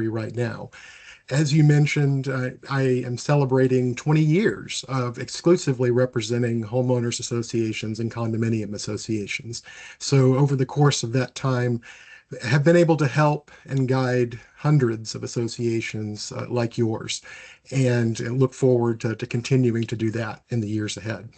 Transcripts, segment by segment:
industry right now. As you mentioned, I am celebrating 20 years of exclusively representing homeowners associations and condominium associations. So over the course of that time, have been able to help and guide hundreds of associations like yours, and look forward to continuing to do that in the years ahead.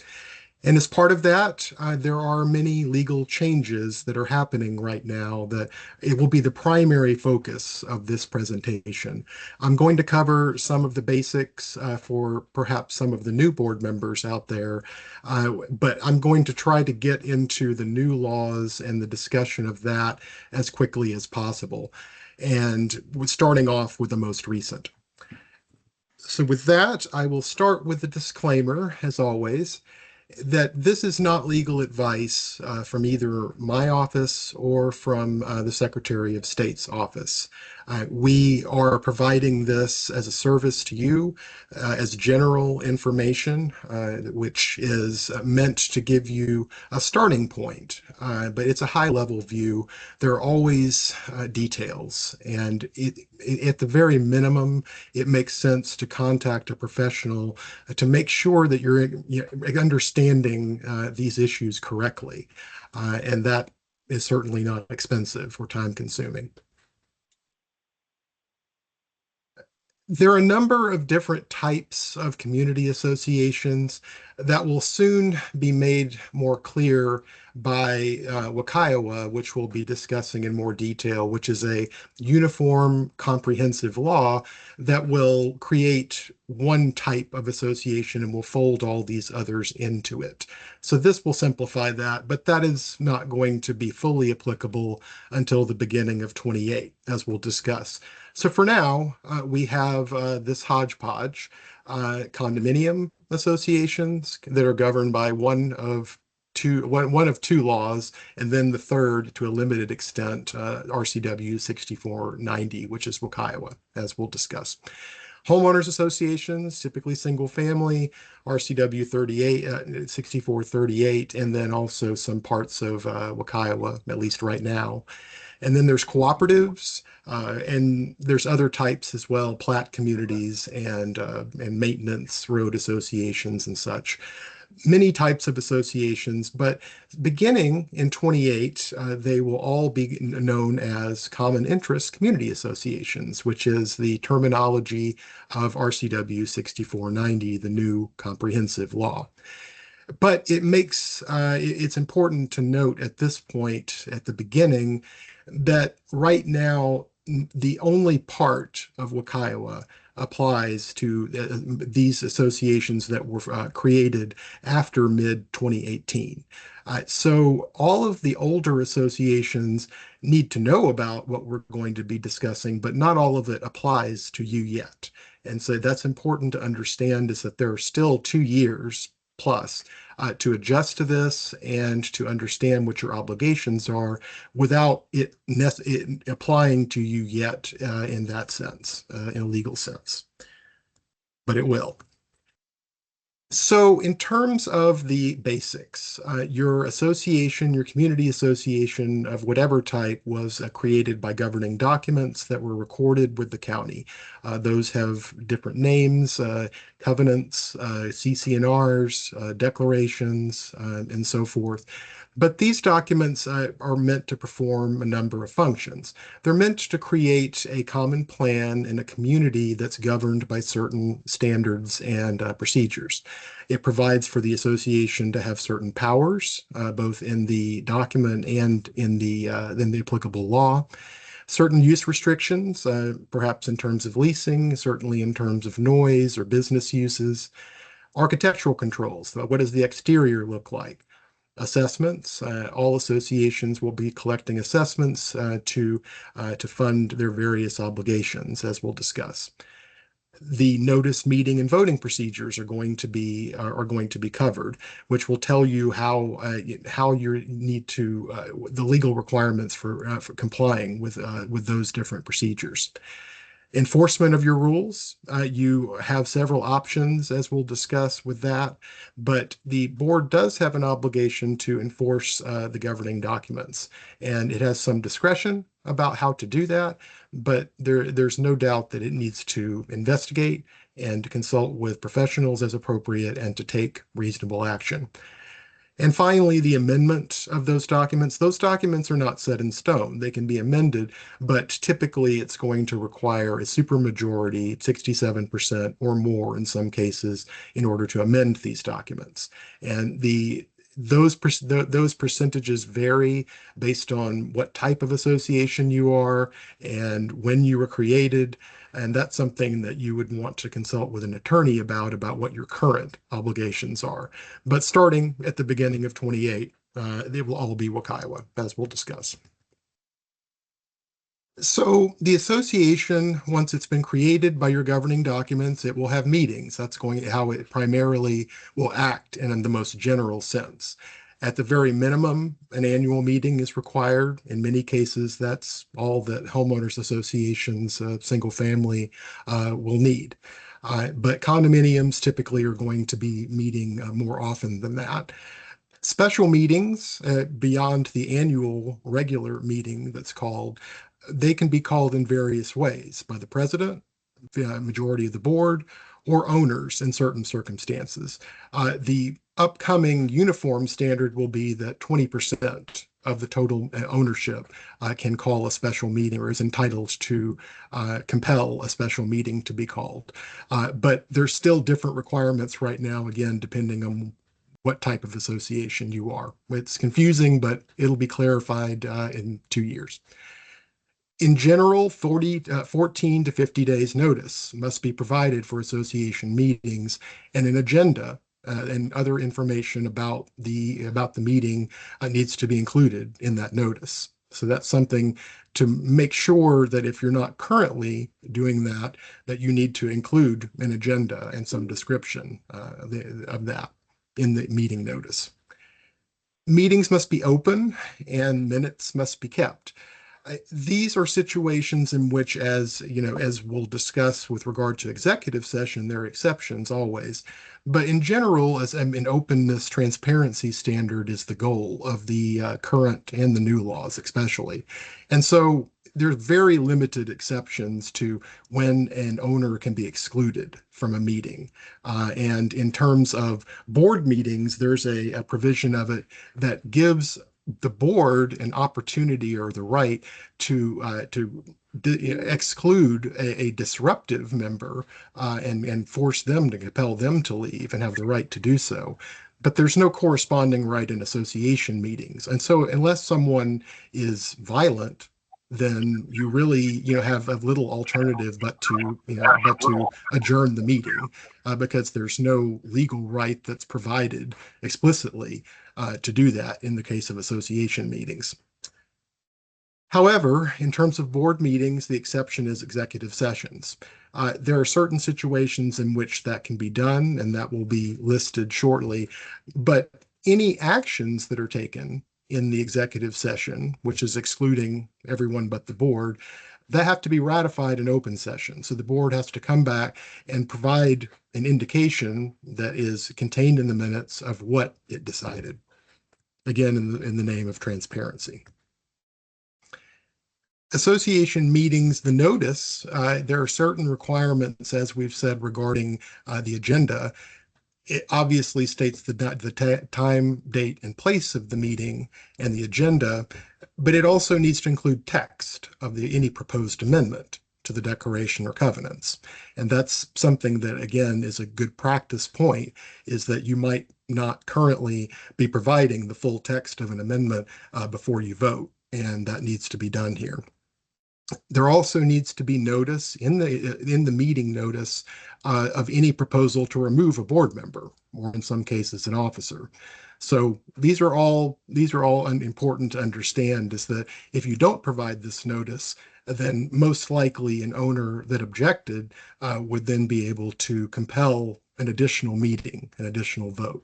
And as part of that, there are many legal changes that are happening right now that it will be the primary focus of this presentation. I'm going to cover some of the basics for perhaps some of the new board members out there, but I'm going to try to get into the new laws and the discussion of that as quickly as possible. And starting off with the most recent. So with that, I will start with the disclaimer, as always, that this is not legal advice from either my office or from the Secretary of State's office. We are providing this as a service to you, as general information, which is meant to give you a starting point, but it's a high-level view. There are always details, and at the very minimum, it makes sense to contact a professional to make sure that you're understanding these issues correctly. And that is certainly not expensive or time consuming. There are a number of different types of community associations that will soon be made more clear by WUCIOA, which we'll be discussing in more detail, which is a uniform, comprehensive law that will create one type of association and will fold all these others into it. So this will simplify that, but that is not going to be fully applicable until the beginning of 28, as we'll discuss. So for now, we have this hodgepodge, condominium associations that are governed by one of two laws, and then the third, to a limited extent, RCW 6490, which is WUCIOA, as we'll discuss. Homeowners associations, typically single family, RCW 6438, and then also some parts of WUCIOA, at least right now. And then there's cooperatives, and there's other types as well, plat communities and maintenance road associations and such. Many types of associations, but beginning in 28, they will all be known as common interest community associations, which is the terminology of RCW 6490, the new comprehensive law. But it's important to note at this point, at the beginning, that right now, the only part of WUCIOA applies to these associations that were created after mid-2018. So all of the older associations need to know about what we're going to be discussing, but not all of it applies to you yet. And so that's important to understand, is that there are still 2 years plus to adjust to this and to understand what your obligations are without it applying to you yet in that sense, in a legal sense. But it will. So in terms of the basics, your association, your community association of whatever type, was created by governing documents that were recorded with the county. Those have different names, covenants, CC&Rs, declarations, and so forth. But these documents are meant to perform a number of functions. They're meant to create a common plan in a community that's governed by certain standards and procedures. It provides for the association to have certain powers, both in the document and in the applicable law. Certain use restrictions, perhaps in terms of leasing, certainly in terms of noise or business uses. Architectural controls, what does the exterior look like? Assessments. All associations will be collecting assessments to fund their various obligations, as we'll discuss. The notice, meeting, and voting procedures are going to be covered, which will tell you how you need to the legal requirements for complying with those different procedures. Enforcement of your rules, you have several options, as we'll discuss with that, but the board does have an obligation to enforce the governing documents, and it has some discretion about how to do that, but there's no doubt that it needs to investigate and to consult with professionals as appropriate and to take reasonable action. And finally, the amendment of those documents. Those documents are not set in stone. They can be amended, but typically it's going to require a supermajority, 67% or more in some cases, in order to amend these documents. And those percentages vary based on what type of association you are and when you were created. And that's something that you would want to consult with an attorney about what your current obligations are. But starting at the beginning of 28, they will all be WUCIOA, as we'll discuss. So the association, once it's been created by your governing documents, it will have meetings. That's going how it primarily will act in the most general sense. At the very minimum, an annual meeting is required. In many cases, that's all that homeowners associations, single family, will need. But condominiums typically are going to be meeting more often than that. Special meetings beyond the annual regular meeting that's called, they can be called in various ways by the president, the majority of the board, or owners in certain circumstances. The upcoming uniform standard will be that 20% of the total ownership can call a special meeting or is entitled to compel a special meeting to be called. But there's still different requirements right now, again, depending on what type of association you are. It's confusing, but it'll be clarified in 2 years. In general, 14 to 50 days notice must be provided for association meetings, and an agenda and other information about the meeting needs to be included in that notice. So that's something to make sure that if you're not currently doing that, that you need to include an agenda and some description of that in the meeting notice. Meetings must be open and minutes must be kept. These are situations in which, as you know, as we'll discuss with regard to executive session, there are exceptions always. But in general, as an openness, transparency standard is the goal of the current and the new laws, especially. And so there's very limited exceptions to when an owner can be excluded from a meeting. And in terms of board meetings, there's a provision of it that gives the board an opportunity or the right to exclude a disruptive member and force them to compel them to leave and have the right to do so. But there's no corresponding right in association meetings. And so unless someone is violent, then you really have a little alternative but to adjourn the meeting because there's no legal right that's provided explicitly to do that in the case of association meetings. However, in terms of board meetings, the exception is executive sessions. There are certain situations in which that can be done, and that will be listed shortly. But any actions that are taken in the executive session, which is excluding everyone but the board, that have to be ratified in open session. So the board has to come back and provide an indication that is contained in the minutes of what it decided. Again, in the name of transparency. Association meetings, the notice, there are certain requirements, as we've said, regarding the agenda. It obviously states the time, date, and place of the meeting and the agenda, but it also needs to include text of any proposed amendment to the declaration or covenants. And that's something that, again, is a good practice point, is that you might not currently be providing the full text of an amendment before you vote, and that needs to be done here. There also needs to be notice in the meeting notice of any proposal to remove a board member, or in some cases an officer. So these are all important to understand, is that if you don't provide this notice, then most likely an owner that objected would then be able to compel an additional meeting, an additional vote.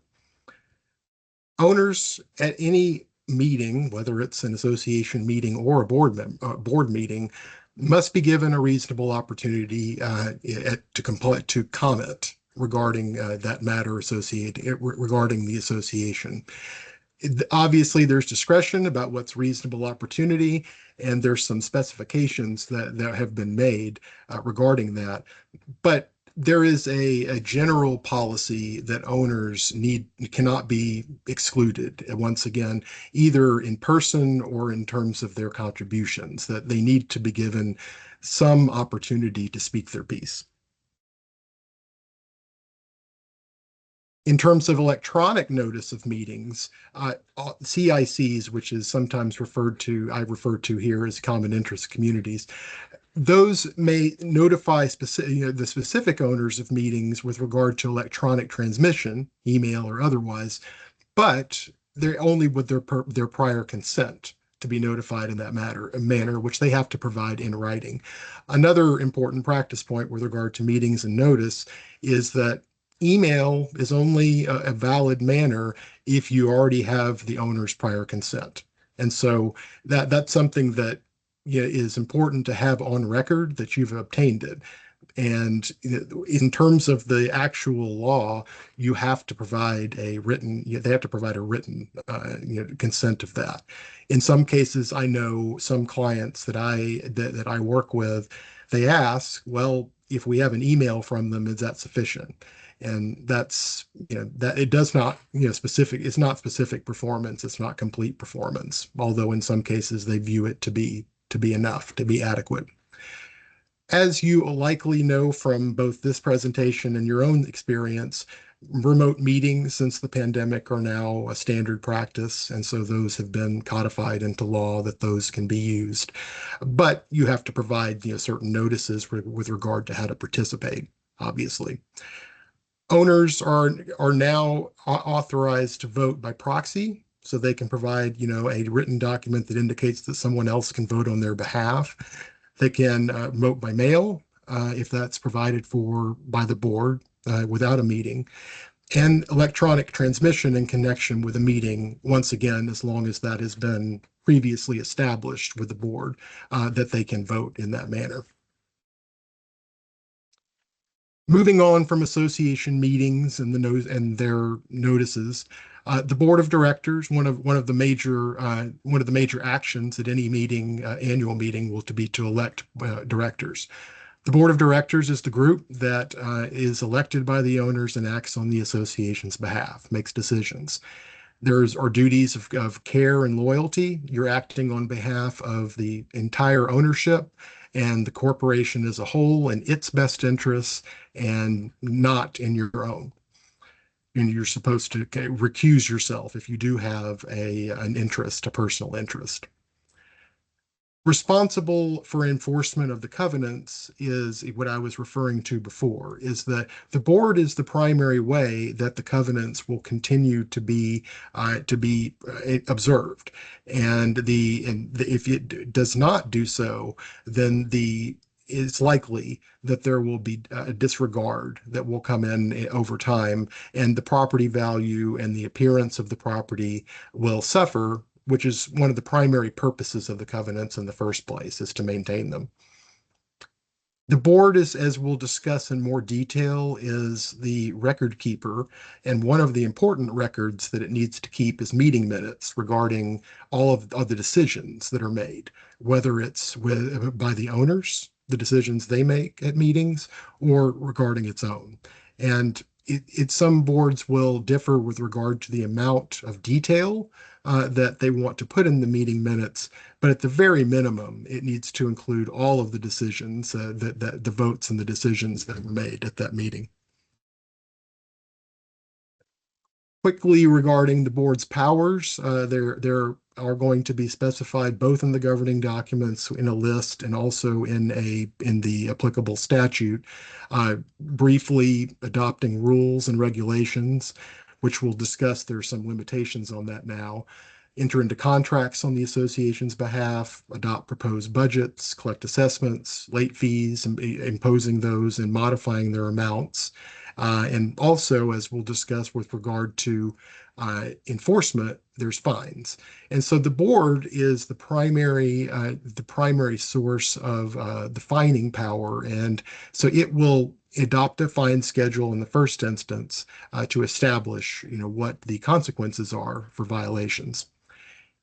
Owners at any meeting, whether it's an association meeting or a board meeting, must be given a reasonable opportunity to comment regarding that matter associated regarding the association. Obviously, there's discretion about what's reasonable opportunity, and there's some specifications that have been made regarding that. But there is a general policy that owners cannot be excluded, once again, either in person or in terms of their contributions, that they need to be given some opportunity to speak their piece. In terms of electronic notice of meetings, CICs, which is sometimes I refer to here as common interest communities, those may notify the specific owners of meetings with regard to electronic transmission, email or otherwise, but they're only with their prior consent to be notified in that manner, which they have to provide in writing. Another important practice point with regard to meetings and notice is that email is only a valid manner if you already have the owner's prior consent. And so that's something that is important to have on record that you've obtained it. And in terms of the actual law, you have to provide they have to provide a written consent of that. In some cases, I know some clients that I work with, they ask, well, if we have an email from them, is that sufficient? And that's, that it does not, it's not specific performance, it's not complete performance, although in some cases they view it to be enough, to be adequate. As you likely know from both this presentation and your own experience, remote meetings since the pandemic are now a standard practice, and so those have been codified into law that those can be used. But you have to provide certain notices with regard to how to participate, obviously. Owners are now authorized to vote by proxy, so they can provide a written document that indicates that someone else can vote on their behalf. They can vote by mail if that's provided for by the board without a meeting, and electronic transmission in connection with a meeting, once again, as long as that has been previously established with the board, that they can vote in that manner. Moving on from association meetings and their notices, the board of directors, one of the major actions at any meeting, annual meeting, will be to elect directors. The board of directors is the group that is elected by the owners and acts on the association's behalf, makes decisions. There are duties of care and loyalty. You're acting on behalf of the entire ownership and the corporation as a whole in its best interests and not in your own. And you're supposed to recuse yourself if you do have an interest, a personal interest. Responsible for enforcement of the covenants is what I was referring to before, is that the board is the primary way that the covenants will continue to be observed. And if it does not do so, then it's likely that there will be a disregard that will come in over time, and the property value and the appearance of the property will suffer, which is one of the primary purposes of the covenants in the first place, is to maintain them. The board is, as we'll discuss in more detail, is the record keeper, and one of the important records that it needs to keep is meeting minutes regarding all of the decisions that are made, whether it's by the owners, the decisions they make at meetings, or regarding its own. And some boards will differ with regard to the amount of detail that they want to put in the meeting minutes, but at the very minimum, it needs to include all of the decisions, that the votes and the decisions that were made at that meeting. Quickly regarding the board's powers, there are going to be specified both in the governing documents in a list and also in the applicable statute, briefly adopting rules and regulations, which we'll discuss. There's some limitations on that now. Enter into contracts on the association's behalf, adopt proposed budgets, collect assessments, late fees, imposing those and modifying their amounts, And also, as we'll discuss with regard to enforcement, there's fines. And so the board is the primary source of the fining power. And so it will adopt a fine schedule in the first instance to establish, what the consequences are for violations.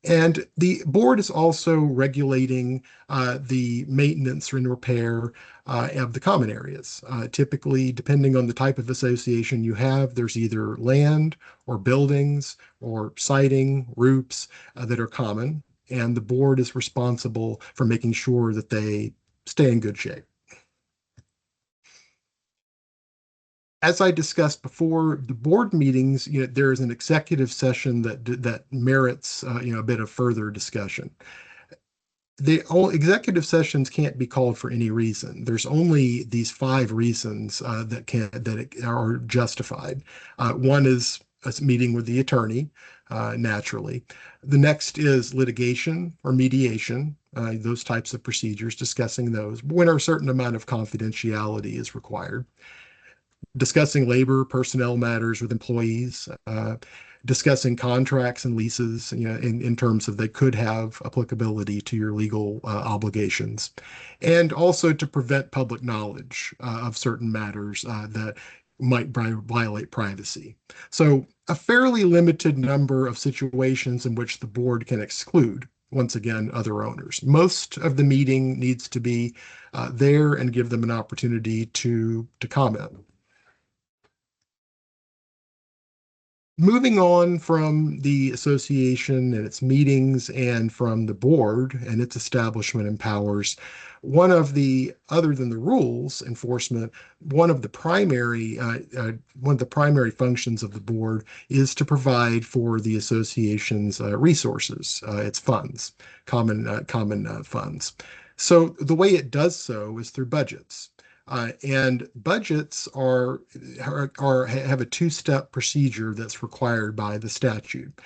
And the board is also regulating the maintenance and repair of the common areas. Typically, depending on the type of association you have, there's either land or buildings or siding, roofs that are common, and the board is responsible for making sure that they stay in good shape. As I discussed before, the board meetings, there is an executive session that merits, a bit of further discussion. The all executive sessions can't be called for any reason. There's only these five reasons that are justified. One is a meeting with the attorney, naturally. The next is litigation or mediation, those types of procedures, discussing those when a certain amount of confidentiality is required. Discussing labor, personnel matters with employees, discussing contracts and leases, in terms of they could have applicability to your legal obligations, and also to prevent public knowledge of certain matters that might violate privacy. So a fairly limited number of situations in which the board can exclude, once again, other owners. Most of the meeting needs to be there and give them an opportunity to comment. Moving on from the association and its meetings and from the board and its establishment and powers, other than the rules enforcement, one of the primary functions of the board is to provide for the association's resources, its funds, common funds. So the way it does so is through budgets. And budgets have a two-step procedure that's required by the statute.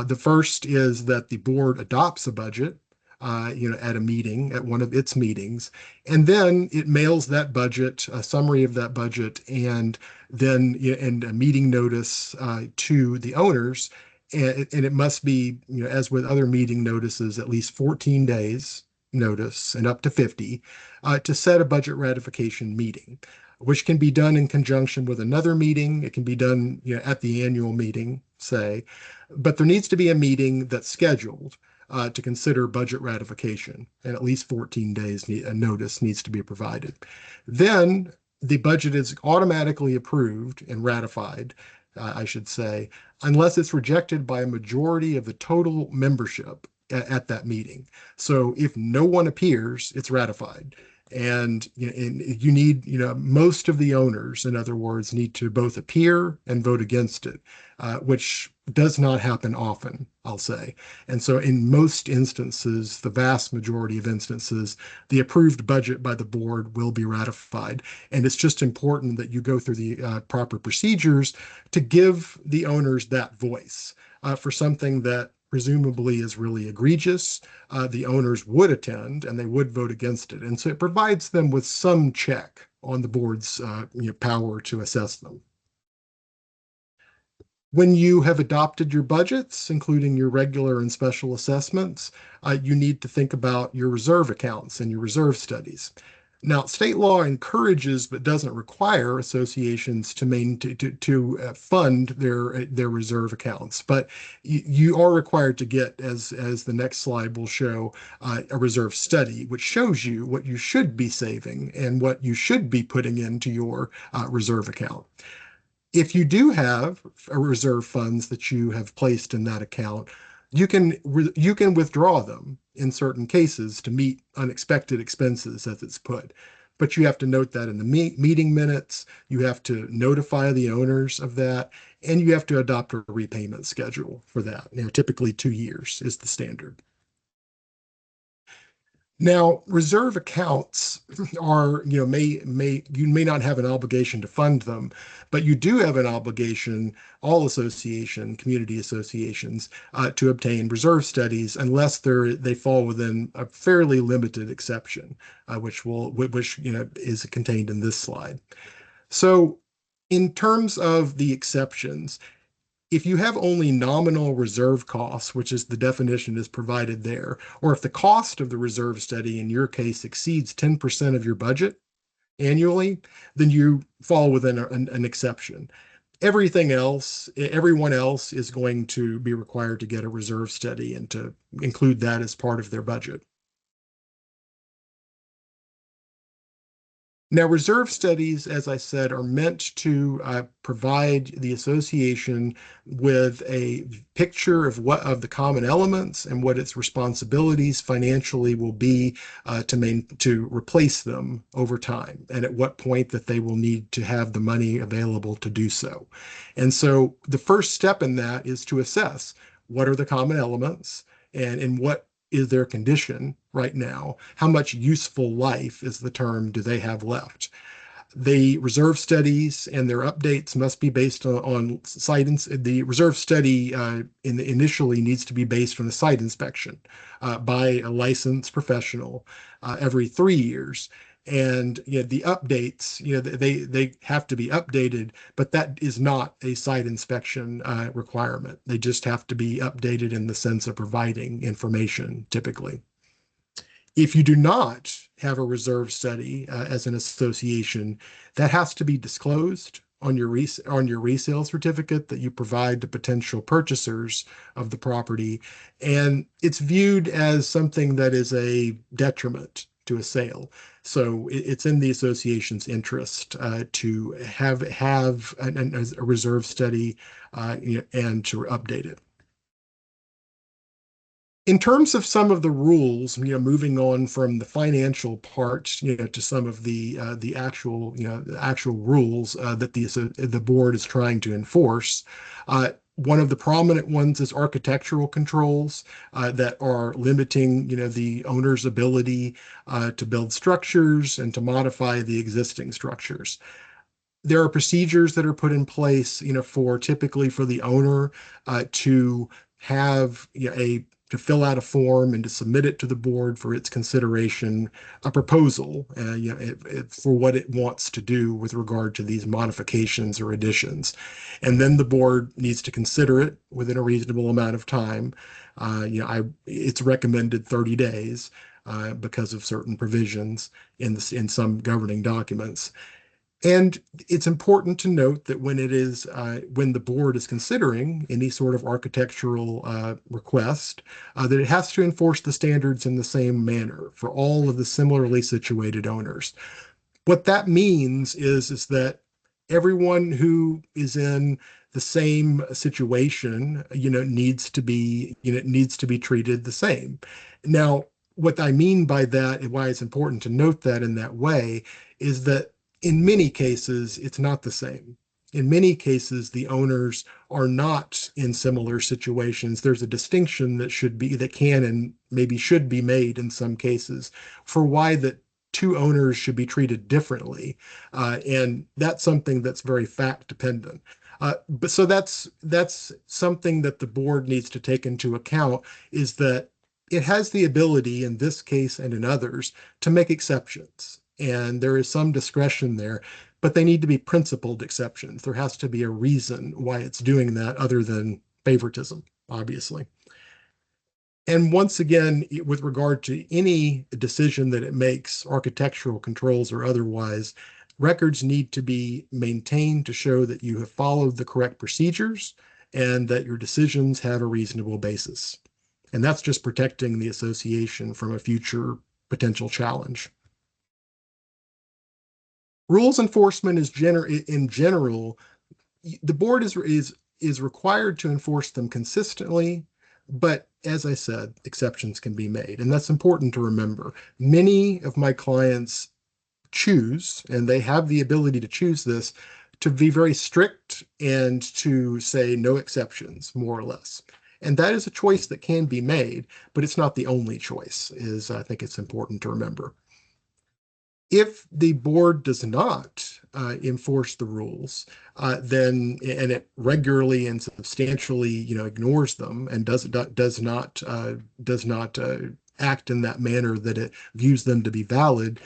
The first is that the board adopts a budget, at a meeting, at one of its meetings, and then it mails that budget, a summary of that budget, and then and a meeting notice to the owners. And it must be, as with other meeting notices, at least 14 days notice and up to 50 to set a budget ratification meeting, which can be done in conjunction with another meeting. It can be done, at the annual meeting, say, but there needs to be a meeting that's scheduled to consider budget ratification, and at least 14 days a notice needs to be provided. Then the budget is automatically approved and ratified, I should say, unless it's rejected by a majority of the total membership at that meeting. So if no one appears, it's ratified. And you need, most of the owners, in other words, need to both appear and vote against it, which does not happen often, I'll say. And so in most instances, the vast majority of instances, the approved budget by the board will be ratified. And it's just important that you go through the proper procedures to give the owners that voice for something that presumably is really egregious. The owners would attend and they would vote against it. And so it provides them with some check on the board's power to assess them. When you have adopted your budgets, including your regular and special assessments, you need to think about your reserve accounts and your reserve studies. Now, state law encourages but doesn't require associations to fund their reserve accounts, but you are required to get, as the next slide will show, a reserve study, which shows you what you should be saving and what you should be putting into your reserve account. If you do have reserve funds that you have placed in that account, you can withdraw them in certain cases to meet unexpected expenses, as it's put. But you have to note that in the meeting minutes, you have to notify the owners of that, and you have to adopt a repayment schedule for that. Typically 2 years is the standard. Now, reserve accounts are, you may not have an obligation to fund them, but you do have an obligation, all community associations, to obtain reserve studies unless they fall within a fairly limited exception, which is contained in this slide. So In terms of the exceptions, if you have only nominal reserve costs, which is the definition is provided there, or if the cost of the reserve study in your case exceeds 10% of your budget annually, then you fall within an exception. Everyone else is going to be required to get a reserve study and to include that as part of their budget. Now, reserve studies, as I said, are meant to provide the association with a picture of what of the common elements and what its responsibilities financially will be to replace them over time, and at what point that they will need to have the money available to do so. And so, the first step in that is to assess what are the common elements and in what is their condition right now? How much useful life is the term do they have left? The reserve studies and their updates must be based on site. The reserve study initially needs to be based on a site inspection by a licensed professional every 3 years. And the updates, they have to be updated, but that is not a site inspection requirement. They just have to be updated in the sense of providing information typically. If you do not have a reserve study as an association, that has to be disclosed on your resale certificate that you provide to potential purchasers of the property, and it's viewed as something that is a detriment to a sale. So it's in the association's interest to have a reserve study and to update it. In terms of some of the rules, moving on from the financial part, to some of the actual rules that the board is trying to enforce. One of the prominent ones is architectural controls that are limiting, the owner's ability to build structures and to modify the existing structures. There are procedures that are put in place, for typically for the owner to have to fill out a form and to submit it to the board for its consideration, a proposal, for what it wants to do with regard to these modifications or additions. And then the board needs to consider it within a reasonable amount of time. It's recommended 30 days because of certain provisions in some governing documents. And it's important to note that when the board is considering any sort of architectural request, that it has to enforce the standards in the same manner for all of the similarly situated owners. What that means is that everyone who is in the same situation, needs to be treated the same. Now, what I mean by that and why it's important to note that in that way is that in many cases, it's not the same. In many cases, the owners are not in similar situations. There's a distinction that can and maybe should be made in some cases for why that two owners should be treated differently. And that's something that's very fact dependent. But so that's something that the board needs to take into account, is that it has the ability in this case and in others to make exceptions. And there is some discretion there, but they need to be principled exceptions. There has to be a reason why it's doing that other than favoritism, obviously. And once again, with regard to any decision that it makes, architectural controls or otherwise, records need to be maintained to show that you have followed the correct procedures and that your decisions have a reasonable basis. And that's just protecting the association from a future potential challenge. Rules enforcement in general, the board is required to enforce them consistently, but as I said, exceptions can be made, and that's important to remember. Many of my clients choose, and they have the ability to choose this, to be very strict and to say no exceptions, more or less. And that is a choice that can be made, but it's not the only choice, I think it's important to remember. If the board does not enforce the rules, then and it regularly and substantially, ignores them and does not act in that manner that it views them to be valid,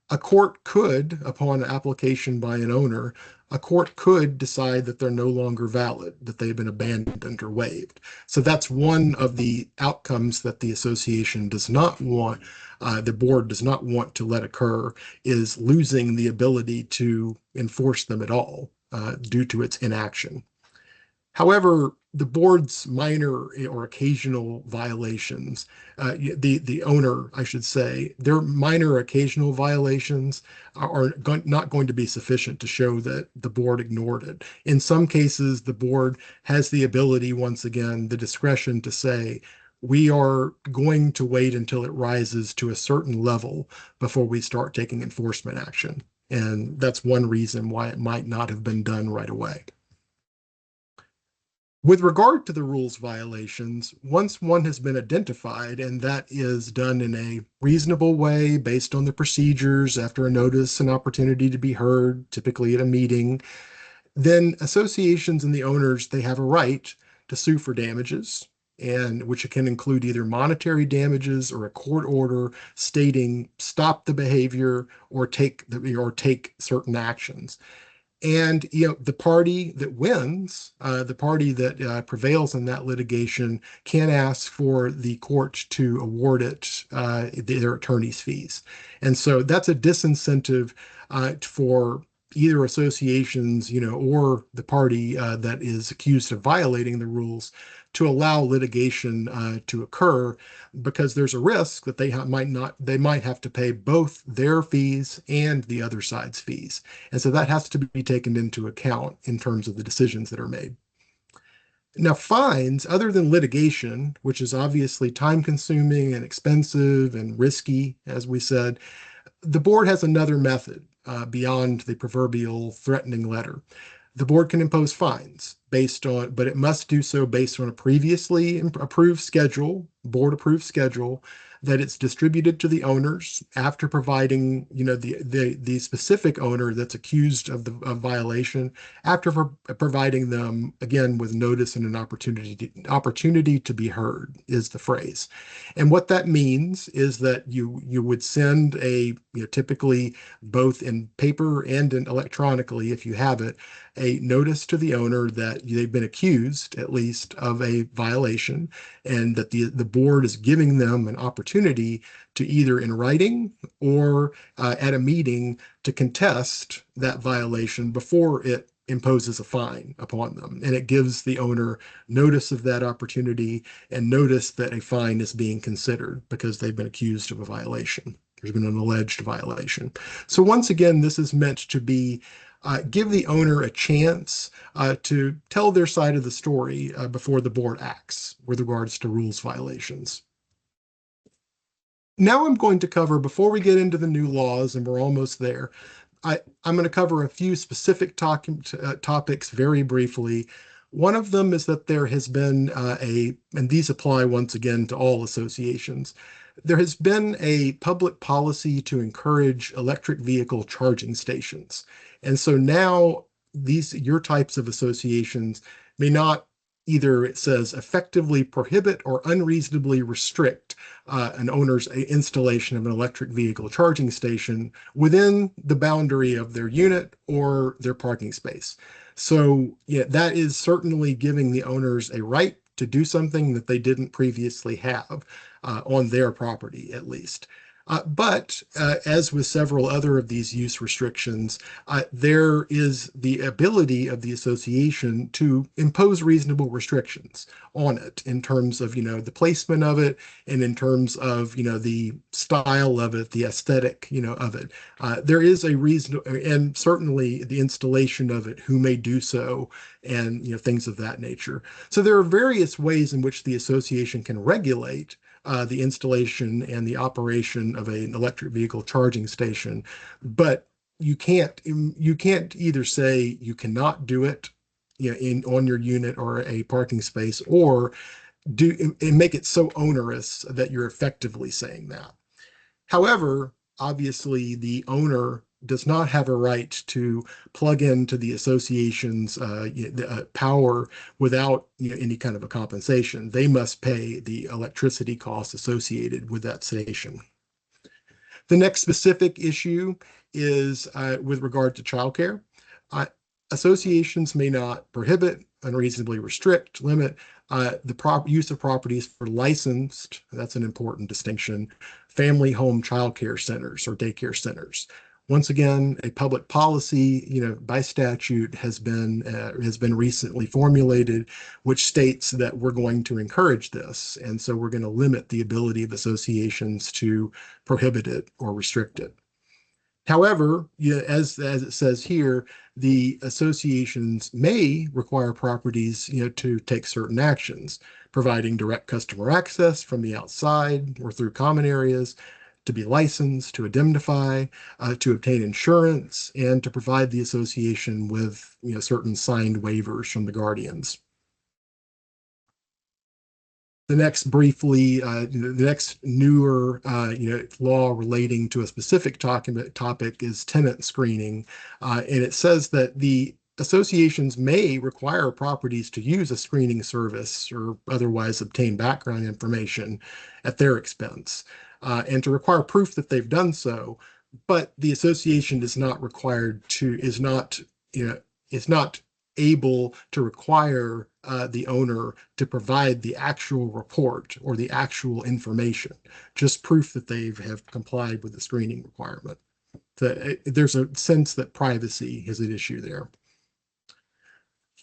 a court could, upon application by an owner, a court could decide that they're no longer valid, that they've been abandoned or waived. So that's one of the outcomes that the association does not want, the board does not want to let occur, is losing the ability to enforce them at all due to its inaction. However, the board's minor or occasional violations, the owner, I should say, their minor occasional violations are not going to be sufficient to show that the board ignored it. In some cases, the board has the ability, once again, the discretion to say, we are going to wait until it rises to a certain level before we start taking enforcement action. And that's one reason why it might not have been done right away. With regard to the rules violations, once one has been identified, and that is done in a reasonable way based on the procedures after a notice and opportunity to be heard, typically at a meeting, then associations and the owners, they have a right to sue for damages, and which can include either monetary damages or a court order stating stop the behavior or take certain actions. And the party that wins, the party that prevails in that litigation, can ask for the court to award it their attorney's fees. And so that's a disincentive for either associations, or the party that is accused of violating the rules to allow litigation to occur, because there's a risk that they might have to pay both their fees and the other side's fees. And so that has to be taken into account in terms of the decisions that are made. Now, fines, other than litigation, which is obviously time consuming and expensive and risky, as we said, the board has another method beyond the proverbial threatening letter. The board can impose fines but it must do so based on a previously approved schedule, board approved schedule, that it's distributed to the owners after providing, the specific owner that's accused of violation, after providing them again with notice and an opportunity to be heard, is the phrase. And what that means is that you would send typically both in paper and electronically, if you have it, a notice to the owner that they've been accused, at least, of a violation, and that the board is giving them an opportunity to either in writing or at a meeting to contest that violation before it imposes a fine upon them. And it gives the owner notice of that opportunity and notice that a fine is being considered because they've been accused of a violation. There's been an alleged violation. So once again, this is meant to be give the owner a chance to tell their side of the story before the board acts with regards to rules violations. Now I'm going to cover, before we get into the new laws, and we're almost there, I'm going to cover a few specific topics very briefly. One of them is that there has been and these apply once again to all associations, there has been a public policy to encourage electric vehicle charging stations. And so now your types of associations may not, either it says effectively prohibit or unreasonably restrict an owner's installation of an electric vehicle charging station within the boundary of their unit or their parking space. So yeah, that is certainly giving the owners a right to do something that they didn't previously have on their property, at least. But as with several other of these use restrictions, there is the ability of the association to impose reasonable restrictions on it in terms of, the placement of it, and in terms of, the style of it, the aesthetic, of it. There is a reason, and certainly the installation of it, who may do so, and, things of that nature. So there are various ways in which the association can regulate the installation and the operation of an electric vehicle charging station, but you can't either say you cannot do it, on your unit or a parking space, or and make it so onerous that you're effectively saying that. However, obviously the owner does not have a right to plug into the association's power without any kind of a compensation. They must pay the electricity costs associated with that station. The next specific issue is with regard to childcare. associations may not prohibit, unreasonably restrict, limit the use of properties for licensed, that's an important distinction, family home child care centers or daycare centers. Once again, a public policy, by statute has been recently formulated, which states that we're going to encourage this, and so we're going to limit the ability of associations to prohibit it or restrict it. However, as it says here, the associations may require properties, to take certain actions, providing direct customer access from the outside or through common areas, to be licensed, to indemnify, to obtain insurance, and to provide the association with, certain signed waivers from the guardians. The next newer, law relating to a specific topic is tenant screening, and it says that the associations may require properties to use a screening service or otherwise obtain background information at their expense, and to require proof that they've done so. But the association is not, is not able to require the owner to provide the actual report or the actual information, just proof that they have complied with the screening requirement. There's a sense that privacy is at issue there.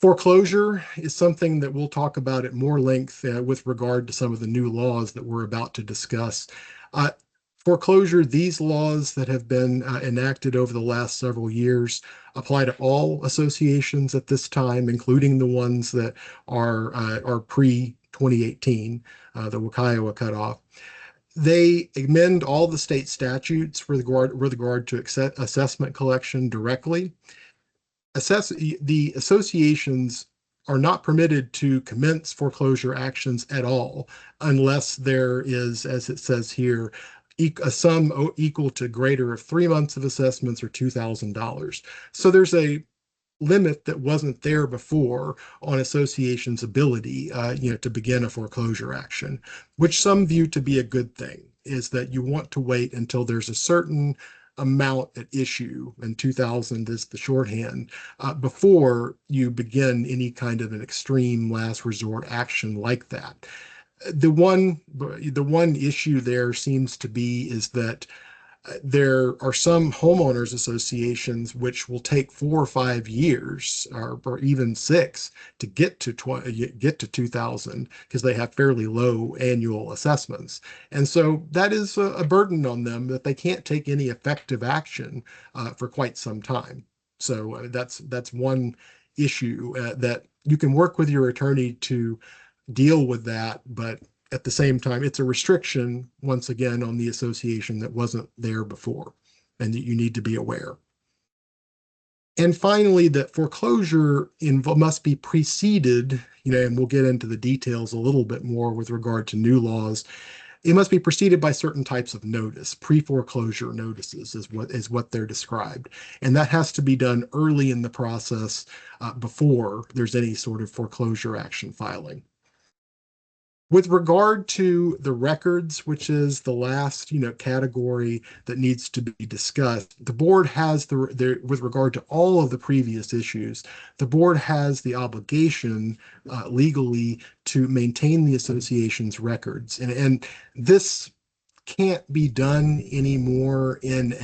Foreclosure is something that we'll talk about at more length with regard to some of the new laws that we're about to discuss. Uh, Foreclosure, these laws that have been enacted over the last several years apply to all associations at this time, including the ones that are pre-2018, the WUCIOA cutoff. They amend all the state statutes with regard to assessment collection directly. The associations are not permitted to commence foreclosure actions at all unless there is, as it says here, a sum equal to greater of 3 months of assessments or $2,000. So there's a limit that wasn't there before on associations' ability, to begin a foreclosure action, which some view to be a good thing, is that you want to wait until there's a certain amount at issue, and 2,000 is the shorthand, before you begin any kind of an extreme last resort action like that. The one issue there seems to be is that there are some homeowners associations which will take 4 or 5 years or even 6 to get to 2,000 because they have fairly low annual assessments. And so that is a burden on them that they can't take any effective action for quite some time. So that's one issue that you can work with your attorney to deal with that, but at the same time, it's a restriction, once again, on the association that wasn't there before, and that you need to be aware. And finally, that foreclosure must be preceded, and we'll get into the details a little bit more with regard to new laws. It must be preceded by certain types of notice. Pre-foreclosure notices is what they're described. And that has to be done early in the process before there's any sort of foreclosure action filing. With regard to the records, which is the last, category that needs to be discussed, the board has with regard to all of the previous issues, the board has the obligation legally to maintain the association's records. And this can't be done anymore in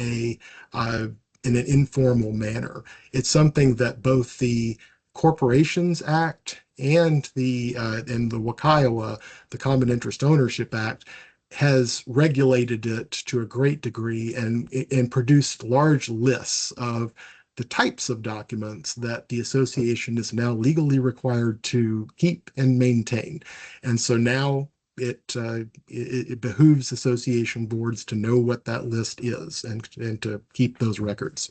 an informal manner. It's something that both the Corporations Act and the WUCIOA, the Common Interest Ownership Act, has regulated it to a great degree and produced large lists of the types of documents that the association is now legally required to keep and maintain. And so now it behooves association boards to know what that list is and to keep those records.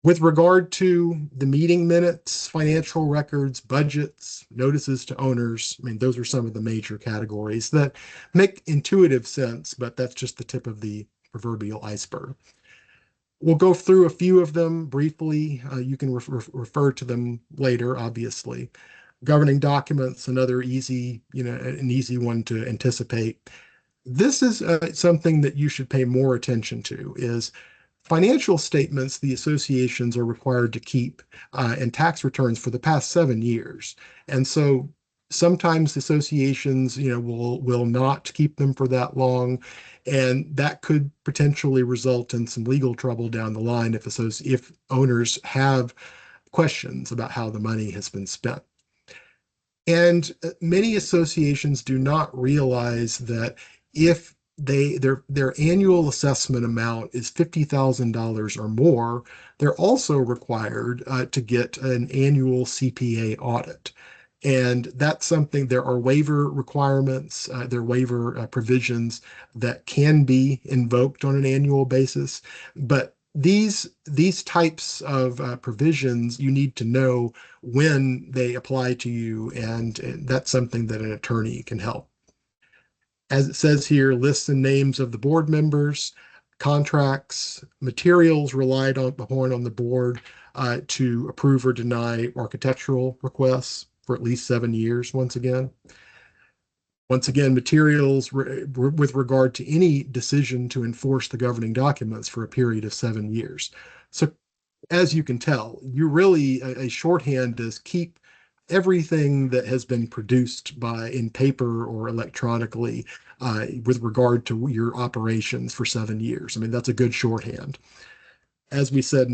With regard to the meeting minutes, financial records, budgets, notices to owners, those are some of the major categories that make intuitive sense, but that's just the tip of the proverbial iceberg. We'll go through a few of them briefly. You can refer to them later, obviously. Governing documents, another easy, an easy one to anticipate. This is something that you should pay more attention to, is Financial statements the associations are required to keep and tax returns for the past 7 years. And so sometimes associations, will not keep them for that long, and that could potentially result in some legal trouble down the line if owners have questions about how the money has been spent. And many associations do not realize that if their annual assessment amount is $50,000 or more, they're also required to get an annual CPA audit. And that's something, there are waiver requirements, there are waiver provisions that can be invoked on an annual basis. But these types of provisions, you need to know when they apply to you, and that's something that an attorney can help. As it says here, lists and names of the board members, contracts, materials relied upon on the board to approve or deny architectural requests for at least 7 years, once again. Once again, materials with regard to any decision to enforce the governing documents for a period of 7 years. So as you can tell, you really, a shorthand is keep everything that has been produced in paper or electronically with regard to your operations for 7 years. I mean, that's a good shorthand. As we said,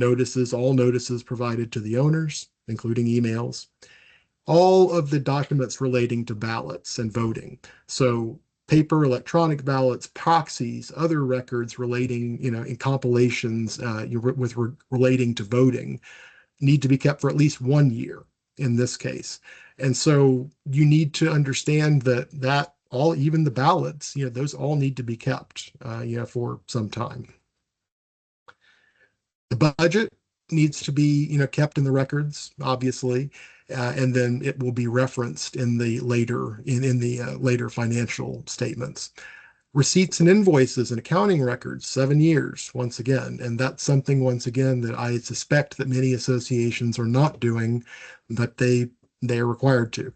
all notices provided to the owners, including emails, all of the documents relating to ballots and voting. So paper, electronic ballots, proxies, other records relating, in compilations relating to voting need to be kept for at least 1 year in this case. And so you need to understand that all, even the ballots, those all need to be kept, for some time. The budget needs to be, kept in the records, obviously, and then it will be referenced in the later financial statements. Receipts and invoices and accounting records, 7 years, once again. And that's something, once again, that I suspect that many associations are not doing, but they are required to.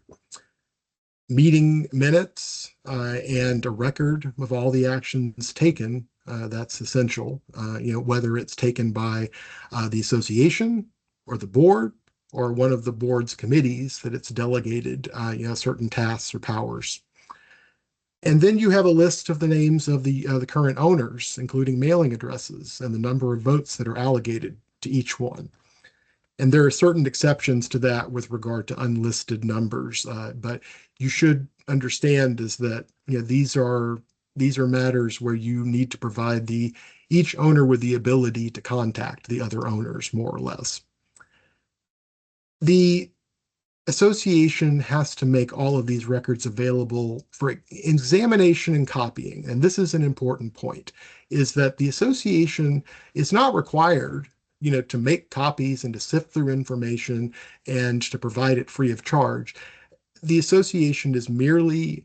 Meeting minutes and a record of all the actions taken, that's essential, whether it's taken by the association or the board or one of the board's committees that it's delegated, certain tasks or powers. And then you have a list of the names of the current owners, including mailing addresses and the number of votes that are allocated to each one. And there are certain exceptions to that with regard to unlisted numbers, but you should understand is that these are matters where you need to provide each owner with the ability to contact the other owners, more or less. The association has to make all of these records available for examination and copying. And this is an important point, is that the association is not required, to make copies and to sift through information and to provide it free of charge. The association is merely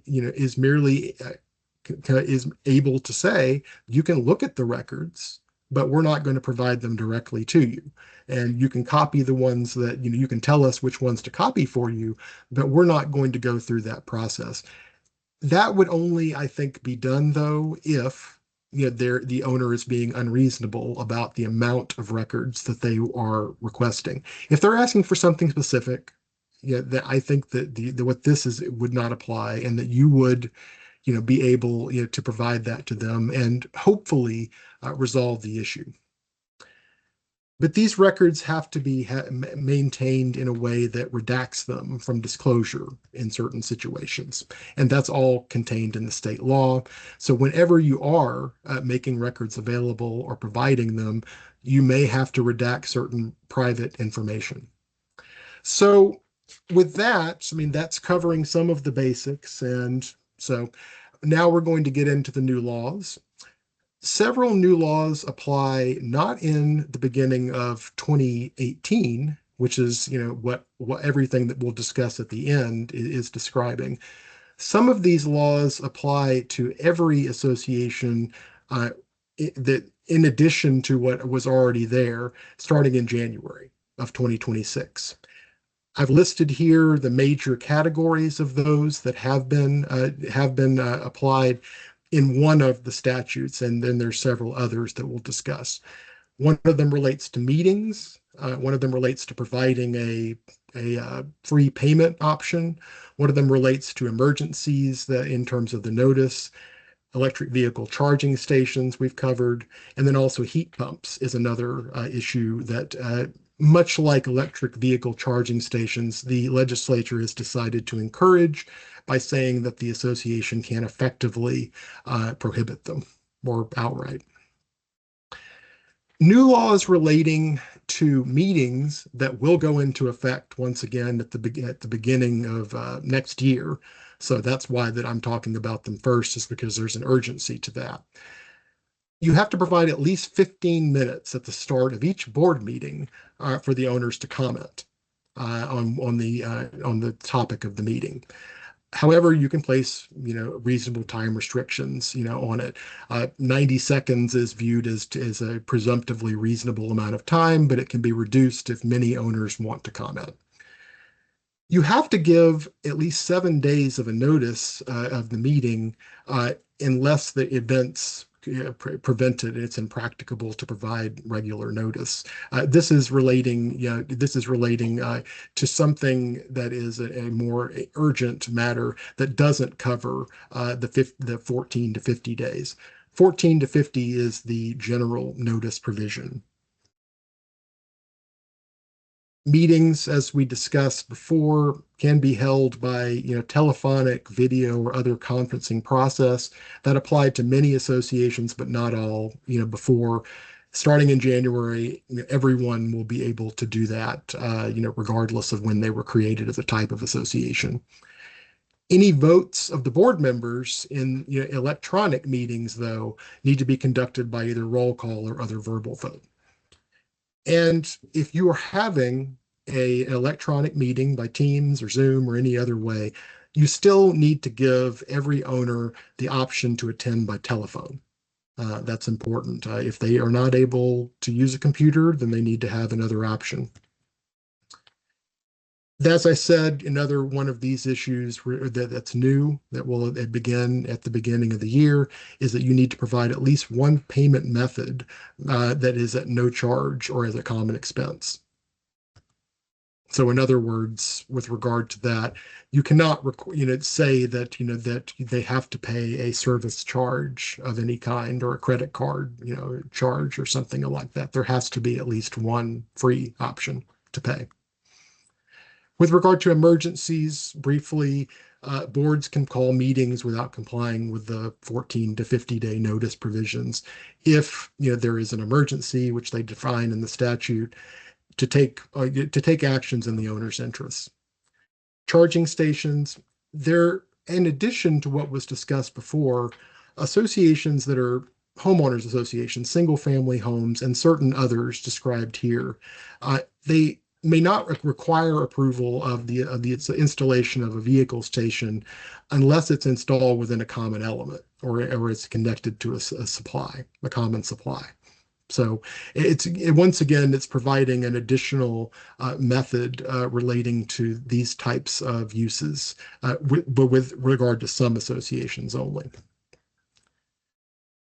able to say, you can look at the records, but we're not going to provide them directly to you. And you can copy the ones that, you can tell us which ones to copy for you, but we're not going to go through that process. That would only, I think, be done, though, if the owner is being unreasonable about the amount of records that they are requesting. If they're asking for something specific, I think that what this is, it would not apply, and that you would be able to provide that to them and hopefully resolve the issue. But these records have to be maintained in a way that redacts them from disclosure in certain situations. And that's all contained in the state law. So whenever you are making records available or providing them, you may have to redact certain private information. So with that, I mean, that's covering some of the basics. And so now we're going to get into the new laws. Several new laws apply not in the beginning of 2018, which is, what everything that we'll discuss at the end is describing. Some of these laws apply to every association that, in addition to what was already there, starting in January of 2026. I've listed here the major categories of those that have been applied in one of the statutes, and then there's several others that we'll discuss. One of them relates to meetings. One of them relates to providing a free payment option. One of them relates to emergencies that in terms of the notice. Electric vehicle charging stations we've covered, and then also heat pumps is another issue that, much like electric vehicle charging stations, the legislature has decided to encourage by saying that the association can effectively prohibit them or outright. New laws relating to meetings that will go into effect once again at the beginning of next year. So that's why that I'm talking about them first, is because there's an urgency to that. You have to provide at least 15 minutes at the start of each board meeting for the owners to comment on the topic of the meeting. However, you can place, reasonable time restrictions, on it. 90 seconds is viewed as a presumptively reasonable amount of time, but it can be reduced if many owners want to comment. You have to give at least 7 days of a notice of the meeting unless the events prevented, it's impracticable to provide regular notice. This is relating to something that is a more urgent matter that doesn't cover the 14 to 50 days. 14 to 50 is the general notice provision. Meetings, as we discussed before, can be held by telephonic, video, or other conferencing process. That applied to many associations, but not all. Before starting in January, everyone will be able to do that, regardless of when they were created as a type of association. Any votes of the board members in electronic meetings, though, need to be conducted by either roll call or other verbal vote. And if you are having an electronic meeting by Teams or Zoom or any other way, you still need to give every owner the option to attend by telephone. That's important. If they are not able to use a computer, then they need to have another option. As I said, another one of these issues that's new that will begin at the beginning of the year is that you need to provide at least one payment method that is at no charge or as a common expense. So in other words, with regard to that, you cannot say that that they have to pay a service charge of any kind or a credit card charge or something like that. There has to be at least one free option to pay. With regard to emergencies, briefly, boards can call meetings without complying with the 14 to 50-day notice provisions if there is an emergency, which they define in the statute, to take actions in the owner's interests. Charging stations, in addition to what was discussed before, associations that are homeowners associations, single-family homes, and certain others described here, they may not require approval of the installation of a vehicle station unless it's installed within a common element or it's connected to a common supply. So once again, it's providing an additional method relating to these types of uses, but with regard to some associations only.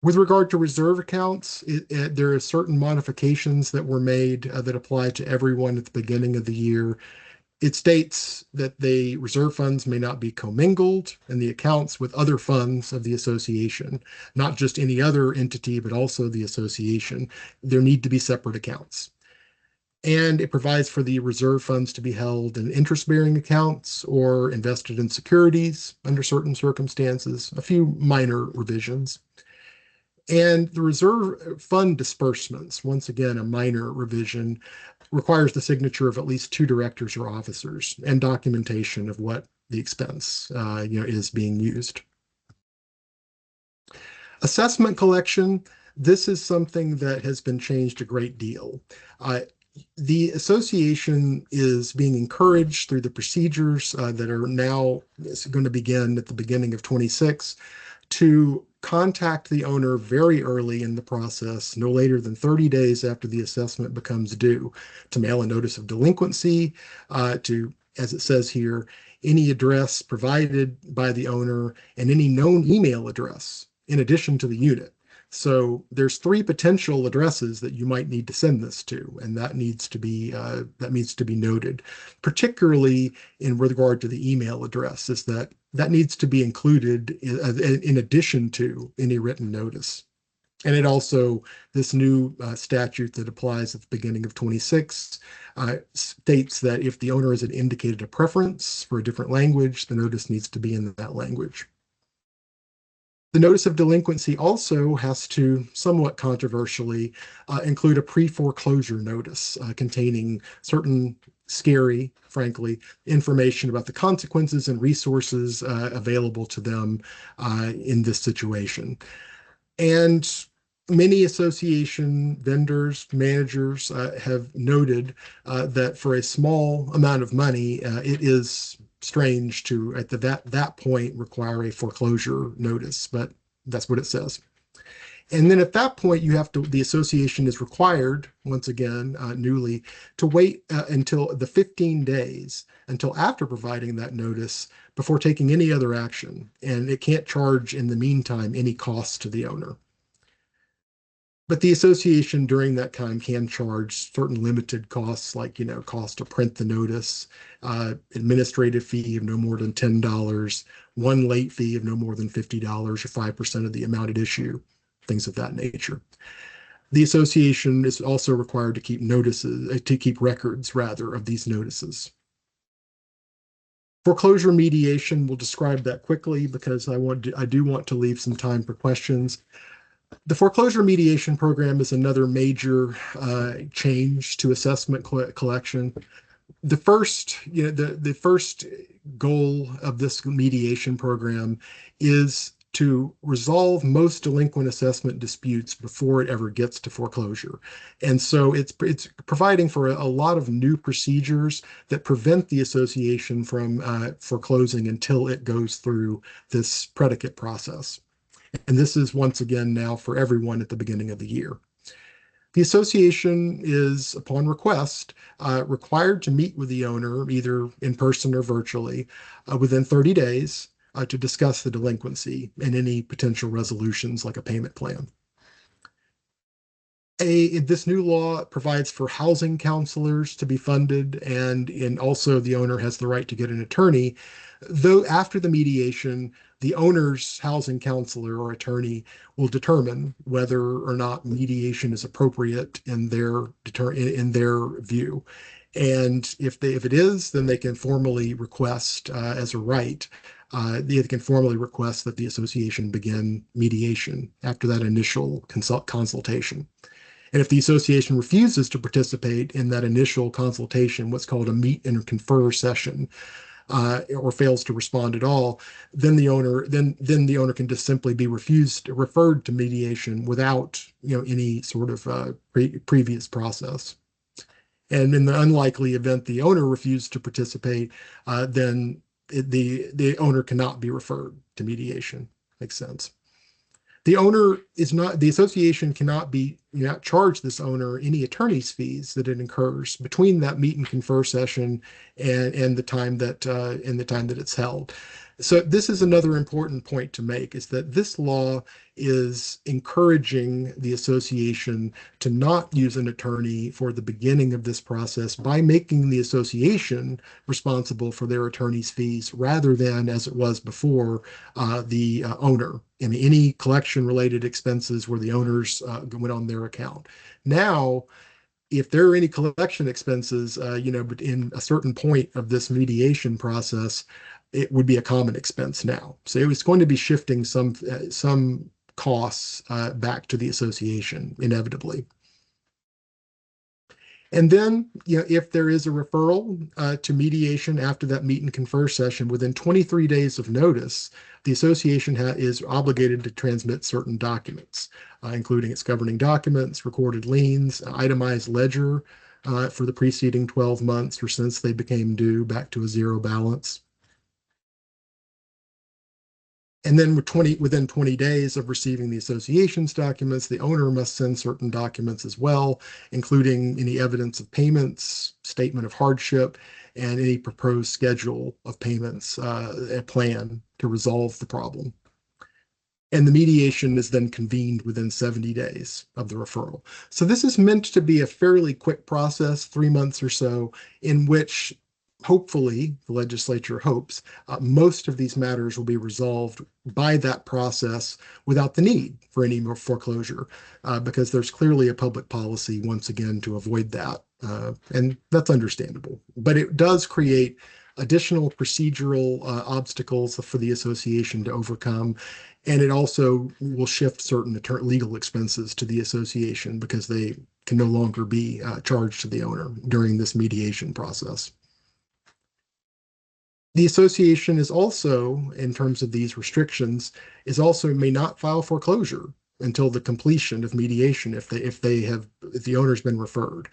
With regard to reserve accounts, there are certain modifications that were made that apply to everyone at the beginning of the year. It states that the reserve funds may not be commingled in the accounts with other funds of the association, not just any other entity, but also the association. There need to be separate accounts. And it provides for the reserve funds to be held in interest-bearing accounts or invested in securities under certain circumstances, a few minor revisions. And the reserve fund disbursements, once again, a minor revision, requires the signature of at least 2 directors or officers and documentation of what the expense is being used. Assessment collection, this is something that has been changed a great deal. The association is being encouraged through the procedures that are now going to begin at the beginning of 26 to contact the owner very early in the process, no later than 30 days after the assessment becomes due, to mail a notice of delinquency to, as it says here, any address provided by the owner and any known email address in addition to the unit. So there's three potential addresses that you might need to send this to, and that needs to be noted, particularly in regard to the email address, is that needs to be included in addition to any written notice. And it also, this new statute that applies at the beginning of 26 states that if the owner has indicated a preference for a different language, the notice needs to be in that language. The notice of delinquency also has to, somewhat controversially, include a pre-foreclosure notice containing certain scary, frankly, information about the consequences and resources available to them in this situation. And many association vendors, managers have noted that for a small amount of money, it is strange to, at that point, require a foreclosure notice, but that's what it says. And then at that point, the association is required, once again, newly, to wait until the 15 days until after providing that notice before taking any other action. And it can't charge in the meantime any cost to the owner. But the association during that time can charge certain limited costs, like, cost to print the notice, administrative fee of no more than $10, one late fee of no more than $50 or 5% of the amount at issue, things of that nature. The association is also required to keep records rather of these notices. Foreclosure mediation, we'll describe that quickly because I do want to leave some time for questions. The foreclosure mediation program is another major change to assessment collection. The first goal of this mediation program is to resolve most delinquent assessment disputes before it ever gets to foreclosure. And so it's providing for a lot of new procedures that prevent the association from foreclosing until it goes through this predicate process. And this is once again now for everyone at the beginning of the year. The association is, upon request, required to meet with the owner, either in person or virtually, within 30 days to discuss the delinquency and any potential resolutions like a payment plan. This new law provides for housing counselors to be funded, and also the owner has the right to get an attorney. Though after the mediation, the owner's housing counselor or attorney will determine whether or not mediation is appropriate in their view. And if it is, then they can formally request as a right. They can formally request that the association begin mediation after that initial consultation. And if the association refuses to participate in that initial consultation, what's called a meet and confer session, or fails to respond at all, then the owner can just simply be referred to mediation without any sort of previous process. And in the unlikely event the owner refused to participate, then the owner cannot be referred to mediation. Makes sense. The association cannot charge this owner any attorney's fees that it incurs between that meet and confer session and the time that it's held. So this is another important point to make, is that this law is encouraging the association to not use an attorney for the beginning of this process by making the association responsible for their attorney's fees rather than, as it was before, the owner. And any collection related expenses where the owners went on their account. Now, if there are any collection expenses, but in a certain point of this mediation process, it would be a common expense now. So it was going to be shifting some costs back to the association inevitably. And then, if there is a referral to mediation after that meet and confer session, within 23 days of notice, the association is obligated to transmit certain documents, including its governing documents, recorded liens, itemized ledger for the preceding 12 months or since they became due back to a zero balance. And then within 20 days of receiving the association's documents, the owner must send certain documents as well, including any evidence of payments, statement of hardship, and any proposed schedule of payments, a plan to resolve the problem. And the mediation is then convened within 70 days of the referral. So this is meant to be a fairly quick process, 3 months or so, in which hopefully the legislature hopes most of these matters will be resolved by that process without the need for any more foreclosure, because there's clearly a public policy once again to avoid that. And that's understandable. But it does create additional procedural obstacles for the association to overcome. And it also will shift certain legal expenses to the association because they can no longer be charged to the owner during this mediation process. The association is also, in terms of these restrictions, is also may not file foreclosure until the completion of mediation if the owner's been referred.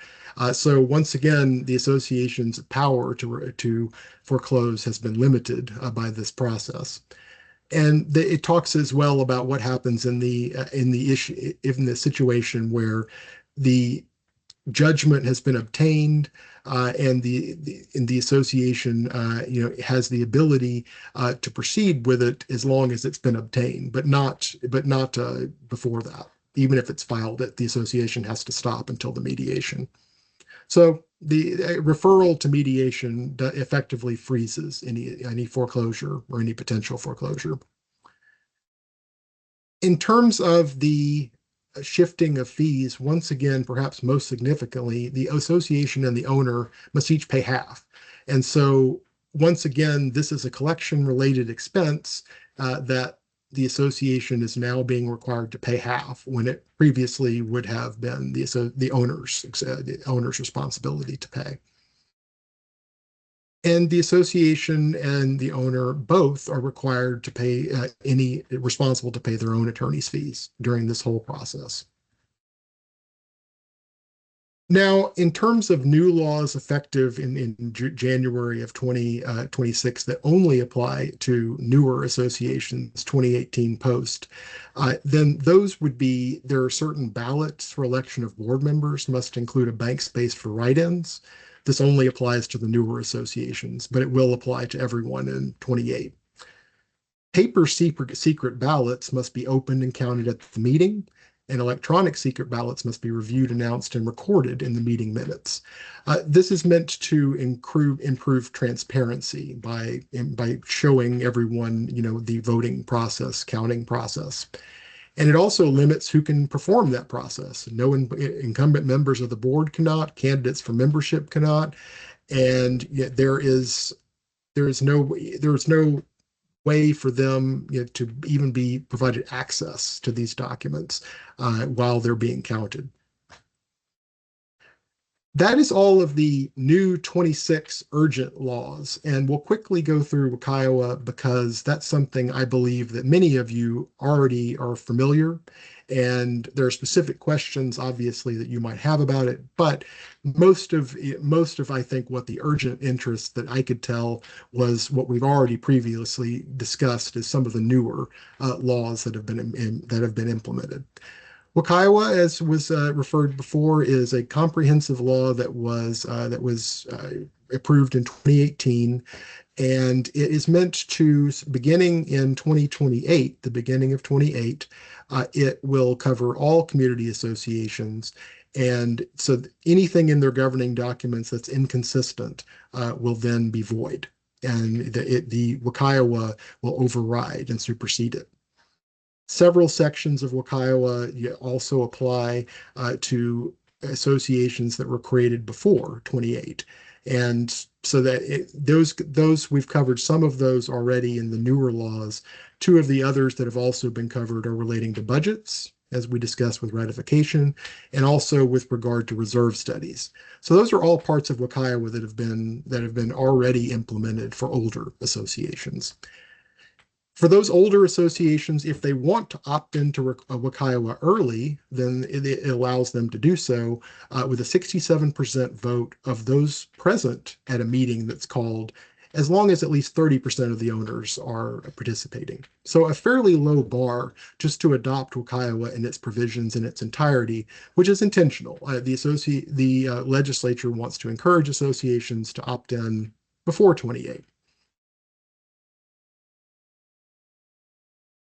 So once again, the association's power to foreclose has been limited by this process. And it talks as well about what happens in the issue in the situation where the judgment has been obtained, and the association has the ability to proceed with it as long as it's been obtained, but not before that. Even if it's filed, the association has to stop until the mediation. So the referral to mediation effectively freezes any foreclosure or any potential foreclosure. In terms of the shifting of fees, once again, perhaps most significantly, the association and the owner must each pay half. And so once again, this is a collection related expense that the association is now being required to pay half when it previously would have been the owner's responsibility to pay. And the association and the owner both are required to pay responsible to pay their own attorney's fees during this whole process. Now, in terms of new laws effective in January of 2026 that only apply to newer associations, 2018 post, then those would be, there are certain ballots for election of board members must include a bank space for write-ins. This only applies to the newer associations, but it will apply to everyone in 28. Paper secret ballots must be opened and counted at the meeting, and electronic secret ballots must be reviewed, announced, and recorded in the meeting minutes. This is meant to improve transparency by showing everyone, the voting process, counting process. And it also limits who can perform that process. No incumbent members of the board cannot, candidates for membership cannot, and yet there is no way for them to even be provided access to these documents while they're being counted. That is all of the new 26 urgent laws, and we'll quickly go through WUCIOA because that's something I believe that many of you already are familiar, and there are specific questions, obviously, that you might have about it, but most of I think what the urgent interest that I could tell was what we've already previously discussed as some of the newer laws that have been implemented. WUCIOA, as was referred before, is a comprehensive law that was approved in 2018, and it is meant to, beginning in 2028, the beginning of 28, it will cover all community associations, and so anything in their governing documents that's inconsistent will then be void, and the WUCIOA will override and supersede it. Several sections of WUCIOA also apply to associations that were created before 28. And so that those we've covered some of those already in the newer laws. Two of the others that have also been covered are relating to budgets, as we discussed with ratification, and also with regard to reserve studies. So those are all parts of WUCIOA that have been already implemented for older associations. For those older associations, if they want to opt into WUCIOA early, then it allows them to do so with a 67% vote of those present at a meeting that's called, as long as at least 30% of the owners are participating. So a fairly low bar just to adopt WUCIOA and its provisions in its entirety, which is intentional. The legislature wants to encourage associations to opt in before 28.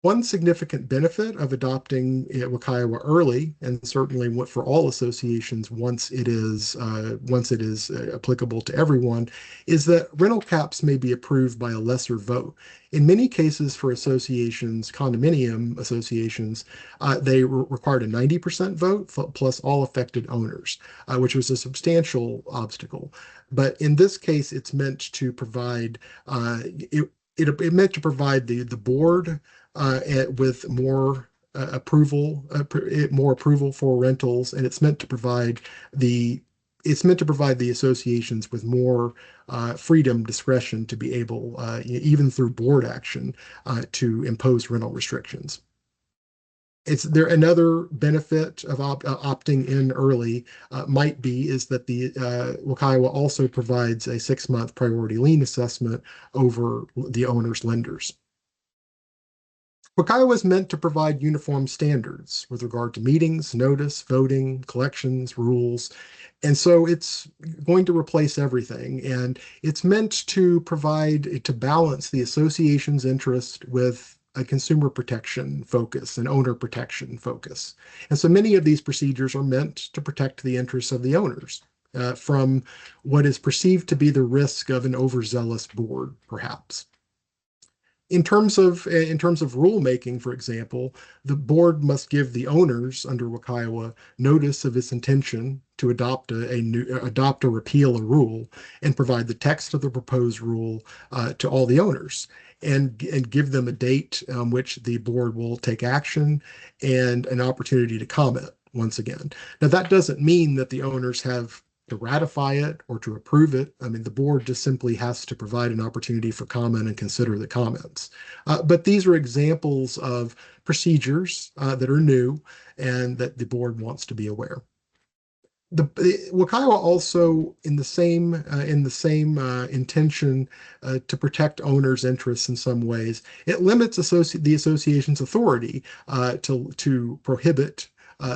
One significant benefit of adopting WUCIOA early, and certainly for all associations once it is applicable to everyone, is that rental caps may be approved by a lesser vote. In many cases, for associations, condominium associations, they required a 90% vote plus all affected owners, which was a substantial obstacle. But in this case, it's meant to provide it meant to provide the board with more approval for rentals, and the it's meant to provide the associations with more freedom, discretion to be able, even through board action, to impose rental restrictions. It's there. Another benefit of opting in early might be is that the WUCIOA also provides a 6-month priority lien assessment over the owner's lenders. WUCIOA is meant to provide uniform standards with regard to meetings, notice, voting, collections, rules. And so it's going to replace everything. And it's meant to to balance the association's interest with a consumer protection focus, an owner protection focus. And so many of these procedures are meant to protect the interests of the owners from what is perceived to be the risk of an overzealous board, perhaps. In terms of rulemaking, for example, the board must give the owners under WUCIOA notice of its intention to adopt or repeal a rule, and provide the text of the proposed rule to all the owners, and give them a date on which the board will take action and an opportunity to comment once again. Now, that doesn't mean that the owners have to ratify it or to approve it. I mean, the board just simply has to provide an opportunity for comment and consider the comments. But these are examples of procedures that are new and that the board wants to be aware. The WUCIOA also, in the same intention to protect owners' interests in some ways, it limits the association's authority to prohibit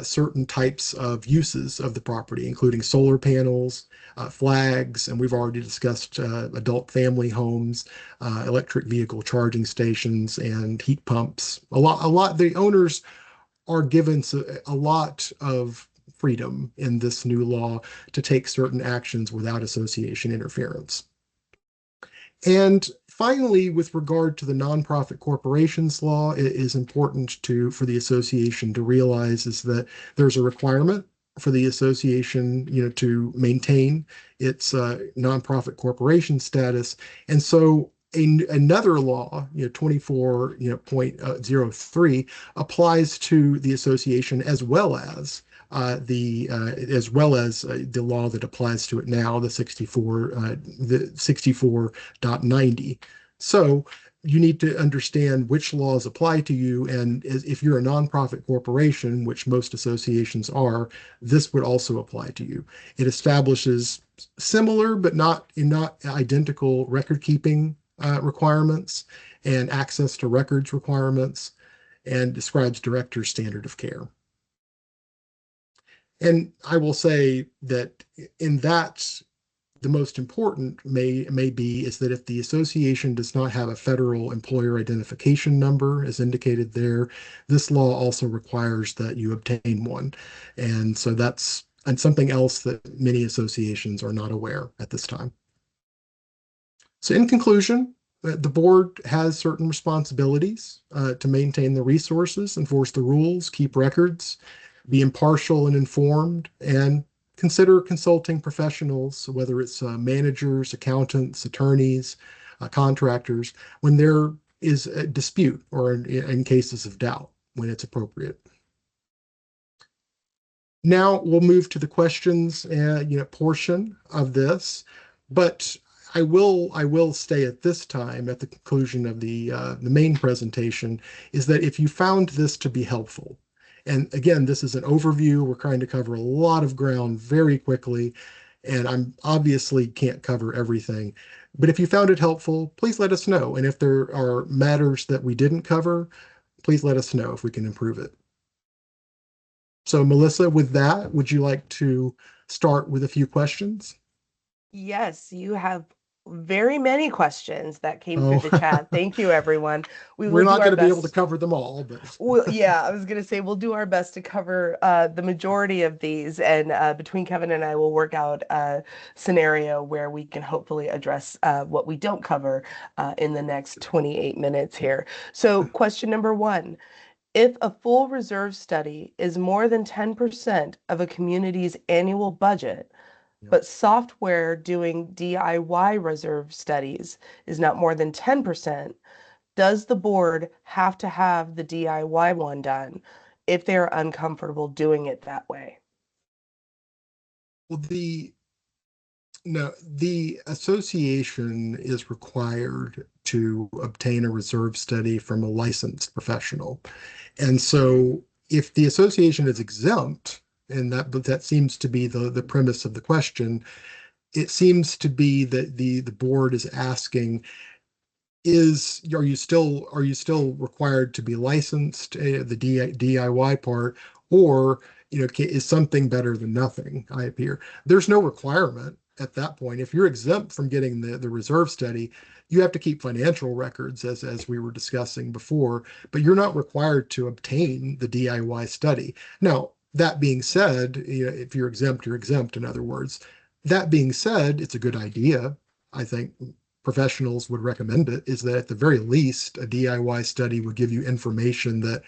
certain types of uses of the property, including solar panels, flags, and we've already discussed adult family homes, electric vehicle charging stations, and heat pumps. The owners are given a lot of freedom in this new law to take certain actions without association interference. And finally, with regard to the nonprofit corporations law, it is important for the association to realize is that there's a requirement for the association, to maintain its nonprofit corporation status. And so another law, 24.03, applies to the association as well as the law that applies to it now, the 64.90. So you need to understand which laws apply to you, and if you're a nonprofit corporation, which most associations are, this would also apply to you. It establishes similar but not identical record keeping requirements and access to records requirements, and describes director's standard of care. And I will say that in that, the most important may be is that if the association does not have a federal employer identification number, as indicated there, this law also requires that you obtain one. And so that's something else that many associations are not aware at this time. So in conclusion, the board has certain responsibilities to maintain the resources, enforce the rules, keep records, be impartial and informed, and consider consulting professionals, whether it's managers, accountants, attorneys, contractors, when there is a dispute or in cases of doubt when it's appropriate. Now we'll move to the questions portion of this, but I will stay at this time at the conclusion of the main presentation is that if you found this to be helpful, and again, this is an overview, we're trying to cover a lot of ground very quickly, and I'm obviously can't cover everything, but if you found it helpful, please let us know. And if there are matters that we didn't cover, please let us know if we can improve it. So Melissa, with that, would you like to start with a few questions? Yes, you have very many questions that came through Oh, the chat. Thank you, everyone. We we're will do not our going to be able to best. cover them all, but Well, yeah, I was gonna say we'll do our best to cover the majority of these, and between Kevin and I, we'll work out a scenario where we can hopefully address what we don't cover in the next 28 minutes here. So, question number one. If a full reserve study is more than 10% of a community's annual budget, yeah. but software doing DIY reserve studies is not more than 10%, does the board have to have the DIY one done if they're uncomfortable doing it that way? Well, the no, the association is required to obtain a reserve study from a licensed professional. And so if the association is exempt, and that seems to be the premise of the question, it seems to be that the board is asking, are you still required to be licensed, the DIY part, or is something better than nothing? I appear there's no requirement at that point. If you're exempt from getting the reserve study, you have to keep financial records as we were discussing before, but you're not required to obtain the DIY study. Now, that being said, if you're exempt, you're exempt, in other words. That being said, it's a good idea. I think professionals would recommend it, is that at the very least, a DIY study would give you information that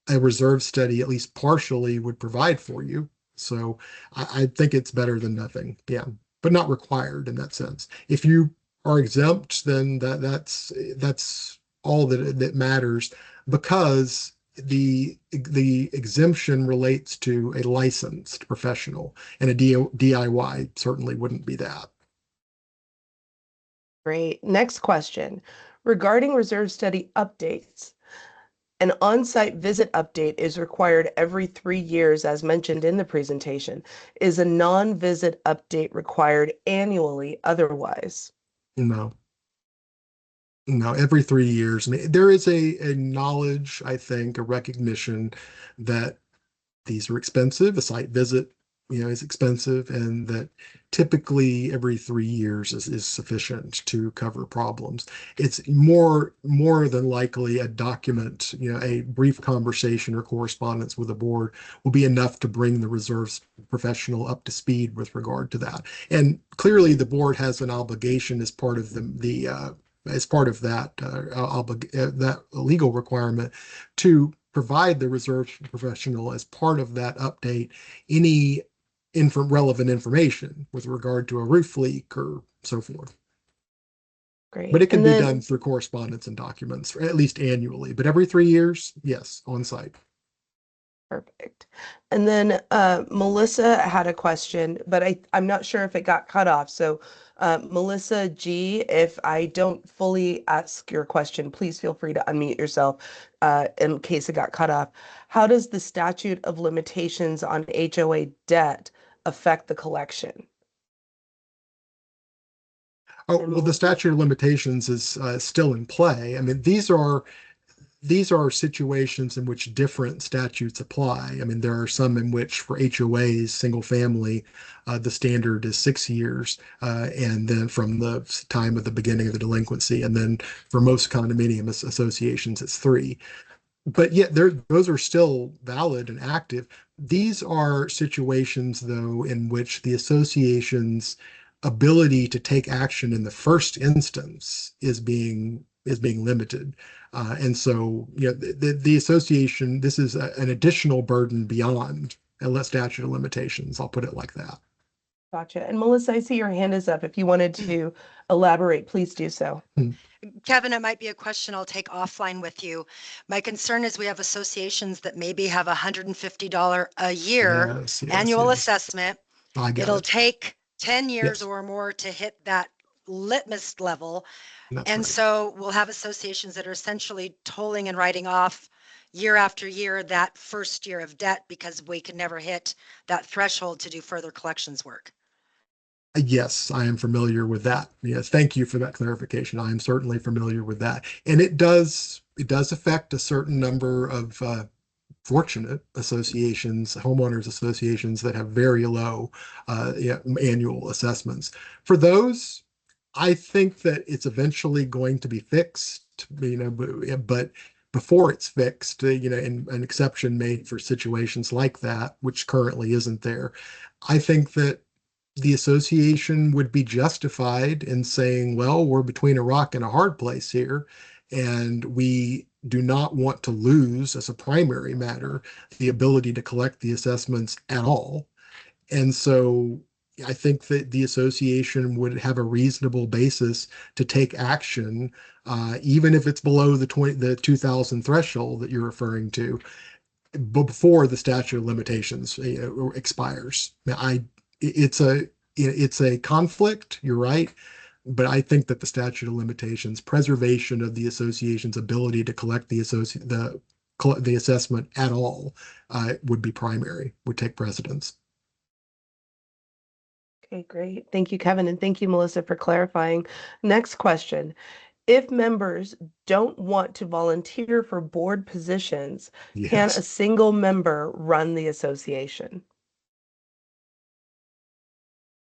a reserve study, at least partially, would provide for you. So I think it's better than nothing. Yeah, but not required in that sense. If you are exempt, then that's all that matters, because the exemption relates to a licensed professional, and a DIY certainly wouldn't be that. Great. Next question. Regarding reserve study updates, an on-site visit update is required every 3 years, as mentioned in the presentation. Is a non-visit update required annually otherwise? No. No, every 3 years. I mean, there is a knowledge, I think, a recognition that these are expensive. A site visit, is expensive, and that typically every 3 years is sufficient to cover problems. It's more than likely a document, a brief conversation or correspondence with the board will be enough to bring the reserves professional up to speed with regard to that. And clearly, the board has an obligation as part of the as part of that legal requirement to provide the reserve professional, as part of that update, any relevant information with regard to a roof leak or so forth. But Great. it can And be then done through correspondence and documents, or at least annually. But every 3 years, yes, on site. Perfect. And then Melissa had a question, but I'm not sure if it got cut off. So, Melissa G, if I don't fully ask your question, please feel free to unmute yourself in case it got cut off. How does the statute of limitations on HOA debt affect the collection? Oh, And well, the Melissa, statute of limitations is still in play. I mean, these are situations in which different statutes apply. I mean, there are some in which for HOAs, single family, the standard is 6 years, and then from the time of the beginning of the delinquency, and then for most condominium associations, it's 3. But yet, those are still valid and active. These are situations, though, in which the association's ability to take action in the first instance is being limited. And so, the association, this is an additional burden beyond a statute of limitations. I'll put it like that. gotcha. And Melissa, I see your hand is up. If you wanted to elaborate, please do so. Hmm. Kevin, it might be a question I'll take offline with you. My concern is we have associations that maybe have $150 a year Yes, yes, annual yes. assessment. I get It'll it. take 10 years Yes, or more to hit that litmus level. that's And right. so we'll have associations that are essentially tolling and writing off year after year that first year of debt because we can never hit that threshold to do further collections work. Yes, I am familiar with that. Yes, thank you for that clarification. I am certainly familiar with that. And it does affect a certain number of fortunate associations, homeowners associations that have very low, yeah, annual assessments. For those, I think that it's eventually going to be fixed, but before it's fixed, and an exception made for situations like that, which currently isn't there. I think that the association would be justified in saying, well, we're between a rock and a hard place here, and we do not want to lose, as a primary matter, the ability to collect the assessments at all. And so I think that the association would have a reasonable basis to take action, even if it's below the 2000 threshold that you're referring to, before the statute of limitations expires. It's a conflict. You're right, but I think that the statute of limitations, preservation of the association's ability to collect the assessment at all, would be primary, would take precedence. Okay, great. Thank you, Kevin, and thank you, Melissa, for clarifying. Next question. If members don't want to volunteer for board positions, can a Yes. single member run the association?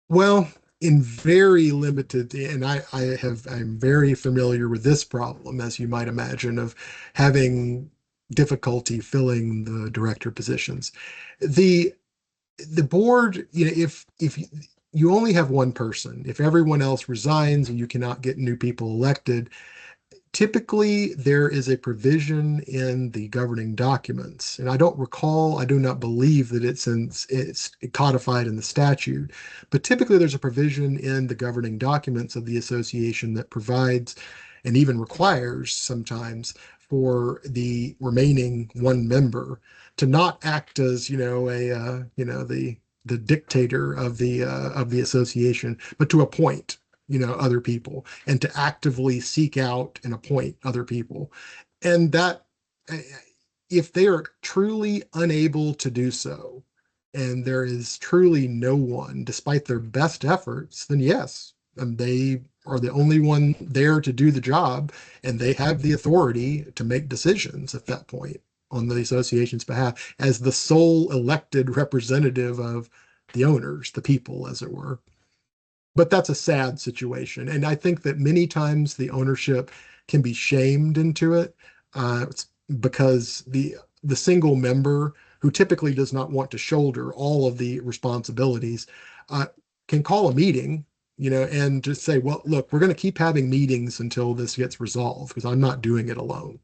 Well, in very limited, and I'm very familiar with this problem, as you might imagine, of having difficulty filling the director positions. The the board, if you only have one person, if everyone else resigns and you cannot get new people elected, typically there is a provision in the governing documents, and I do not believe that it's codified in the statute, but typically there's a provision in the governing documents of the association that provides and even requires sometimes for the remaining one member to not act as, the dictator of the association, but to appoint other people, and to actively seek out and appoint other people. And that, eh, if they are truly unable to do so, and there is truly no one, despite their best efforts, then yes, they are the only one there to do the job, and they have the authority to make decisions at that point on the association's behalf as the sole elected representative of the owners, the people, as it were. But that's a sad situation. And I think that many times the ownership can be shamed into it, because the single member, who typically does not want to shoulder all of the responsibilities, uh, can call a meeting, and just say, well, look, we're going to keep having meetings until this gets resolved, because I'm not doing it alone.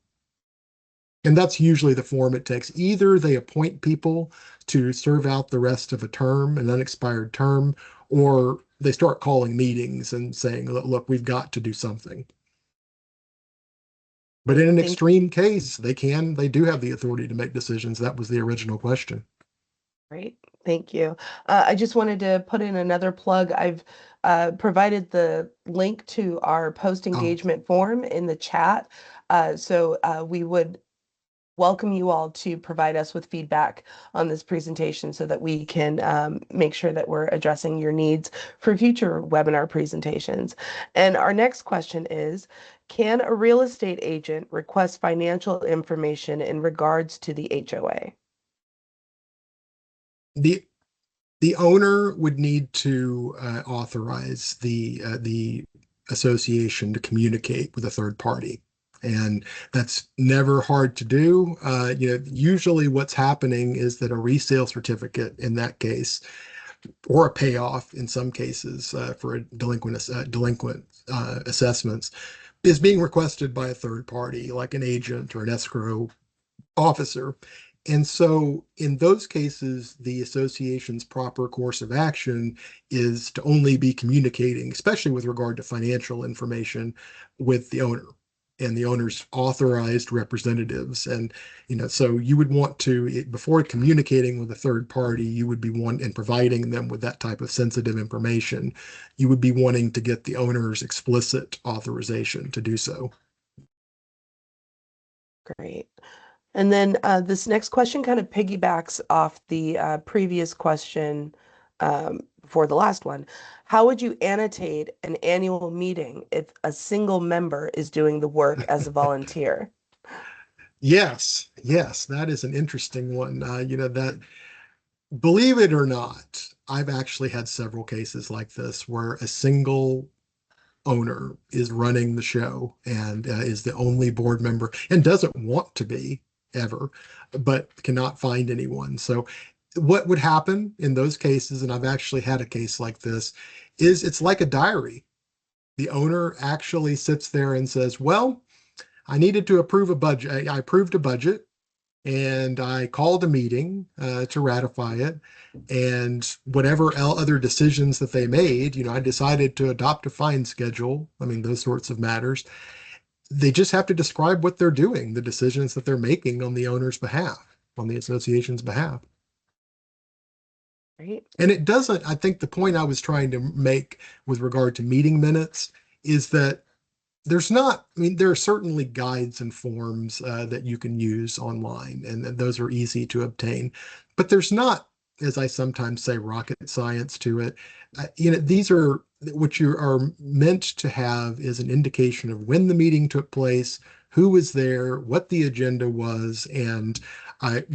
And that's usually the form it takes. Either they appoint people to serve out the rest of a term, an unexpired term, or they start calling meetings and saying, look, we've got to do something. But in Great. an Thank extreme case, they do have the authority to make decisions. That was the original question. Great. Thank you. I just wanted to put in another plug. I've provided the link to our post Oh, engagement form in the chat. So we would welcome you all to provide us with feedback on this presentation so that we can make sure that we're addressing your needs for future webinar presentations. And our next question is, can a real estate agent request financial information in regards to the HOA? the the owner would need to authorize the association to communicate with a third party. And that's never hard to do. Usually what's happening is that a resale certificate in that case, or a payoff in some cases, for a delinquent assessments, is being requested by a third party, like an agent or an escrow officer. And so in those cases, the association's proper course of action is to only be communicating, especially with regard to financial information, with the owner and the owner's authorized representatives. And, so you would want to, before communicating with a third party, you would be and providing them with that type of sensitive information, you would be wanting to get the owner's explicit authorization to do so. Great. And then this next question kind of piggybacks off the previous question for the last one. How would you annotate an annual meeting if a single member is doing the work as a volunteer? Yes, that is an interesting one. That, believe it or not, I've actually had several cases like this where a single owner is running the show and is the only board member and doesn't want to be ever, but cannot find anyone. So what would happen in those cases, and I've actually had a case like this, is it's like a diary. The owner actually sits there and says, well, I needed to approve a budget. I approved a budget and I called a meeting to ratify it. And whatever other decisions that they made, I decided to adopt a fine schedule. I mean, those sorts of matters. They just have to describe what they're doing, the decisions that they're making on the owner's behalf, on the association's behalf. Right. And it doesn't, I think the point I was trying to make with regard to meeting minutes is that there's not, I mean, there are certainly guides and forms that you can use online, and those are easy to obtain. But there's not, as I sometimes say, rocket science to it. These are what you are meant to have is an indication of when the meeting took place, who was there, what the agenda was, and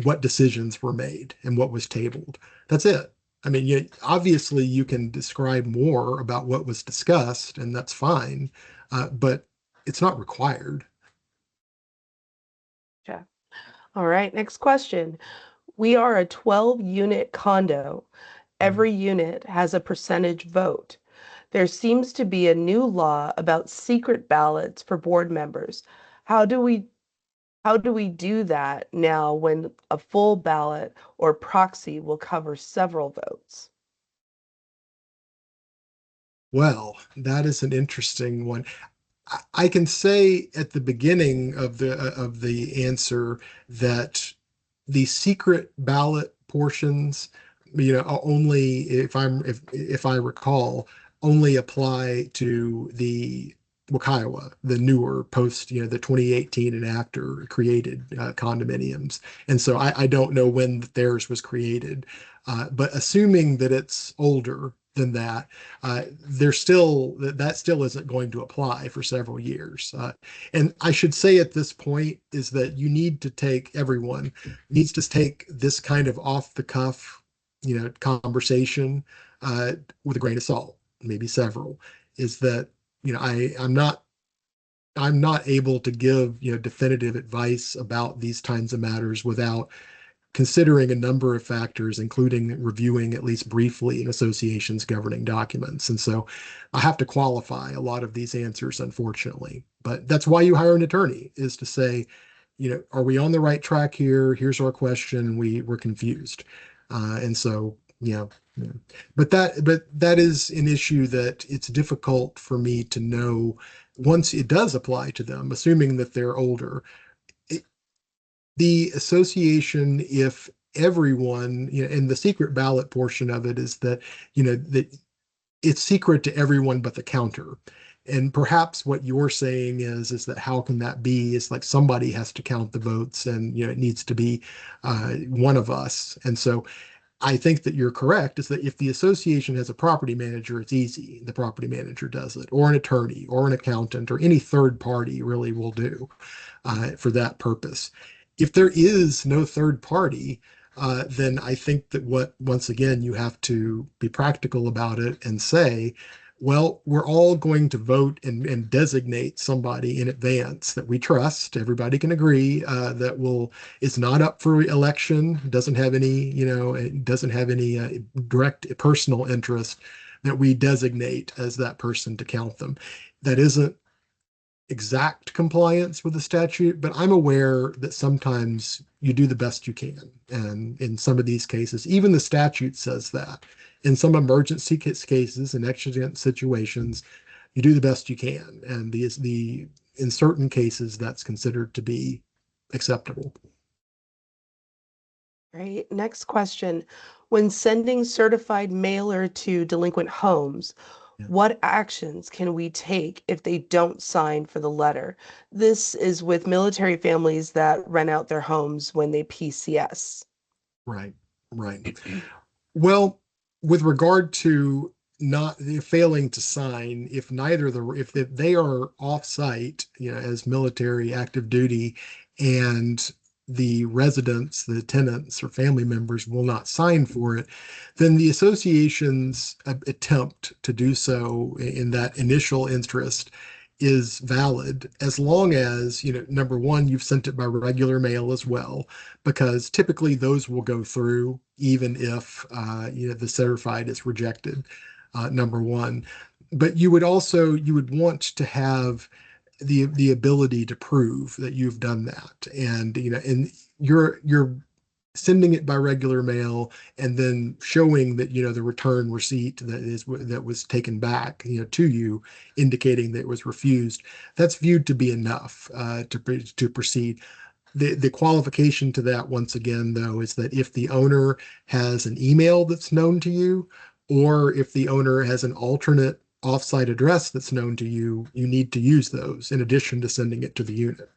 what decisions were made and what was tabled. That's it. I mean, obviously you can describe more about what was discussed, and that's fine, but it's not required. Yeah. All right. Next question. We are a 12-unit condo. Every unit has a percentage vote. There seems to be a new law about secret ballots for board members. How do we how do we do that now when a full ballot or proxy will cover several votes? Well, that is an interesting one. I can say at the beginning of the answer that the secret ballot portions, only if I recall, only apply to the WUCIOA, the newer post, the 2018 enactor created condominiums. And so I don't know when theirs was created, but assuming that it's older than that, that still isn't going to apply for several years. And I should say at this point is that everyone needs to take this kind of off the cuff, conversation with a grain of salt, maybe several. Is that I'm not able to give definitive advice about these kinds of matters without considering a number of factors, including reviewing at least briefly an association's governing documents. And so I have to qualify a lot of these answers, unfortunately. But that's why you hire an attorney, is to say, are we on the right track here? Here's our question. We're confused. And so, but that is an issue that it's difficult for me to know once it does apply to them, assuming that they're older. The association, if everyone, and the secret ballot portion of it is that, that it's secret to everyone but the counter. And perhaps what you're saying is that how can that be? It's like somebody has to count the votes, and it needs to be one of us. And so I think that you're correct, is that if the association has a property manager, it's easy. The property manager does it, or an attorney, or an accountant, or any third party really will do for that purpose. If there is no third party, then I think that once again, you have to be practical about it and say, well, we're all going to vote and designate somebody in advance that we trust. Everybody can agree is not up for election, doesn't have any, doesn't have any direct personal interest, that we designate as that person to count them. That isn't exact compliance with the statute, but I'm aware that sometimes you do the best you can. And in some of these cases, even the statute says that. In some emergency cases and exigent situations, you do the best you can. And in certain cases, that's considered to be acceptable. Right. Next question. When sending certified mailer to delinquent homes, Yeah. what actions can we take if they don't sign for the letter? This is with military families that rent out their homes when they PCS. Right, right. Well, with regard to not failing to sign, if they are off site, as military active duty, and the residents, the tenants or family members will not sign for it, then the association's attempt to do so in that initial interest is valid as long as, number one, you've sent it by regular mail as well, because typically those will go through even if, the certified is rejected, number one. But you would want to have the ability to prove that you've done that, and you're sending it by regular mail and then showing that the return receipt that was taken back to you, indicating that it was refused. That's viewed to be enough to proceed. The qualification to that, once again, though, is that if the owner has an email that's known to you, or if the owner has an alternate offsite address that's known to you, you need to use those in addition to sending it to the unit.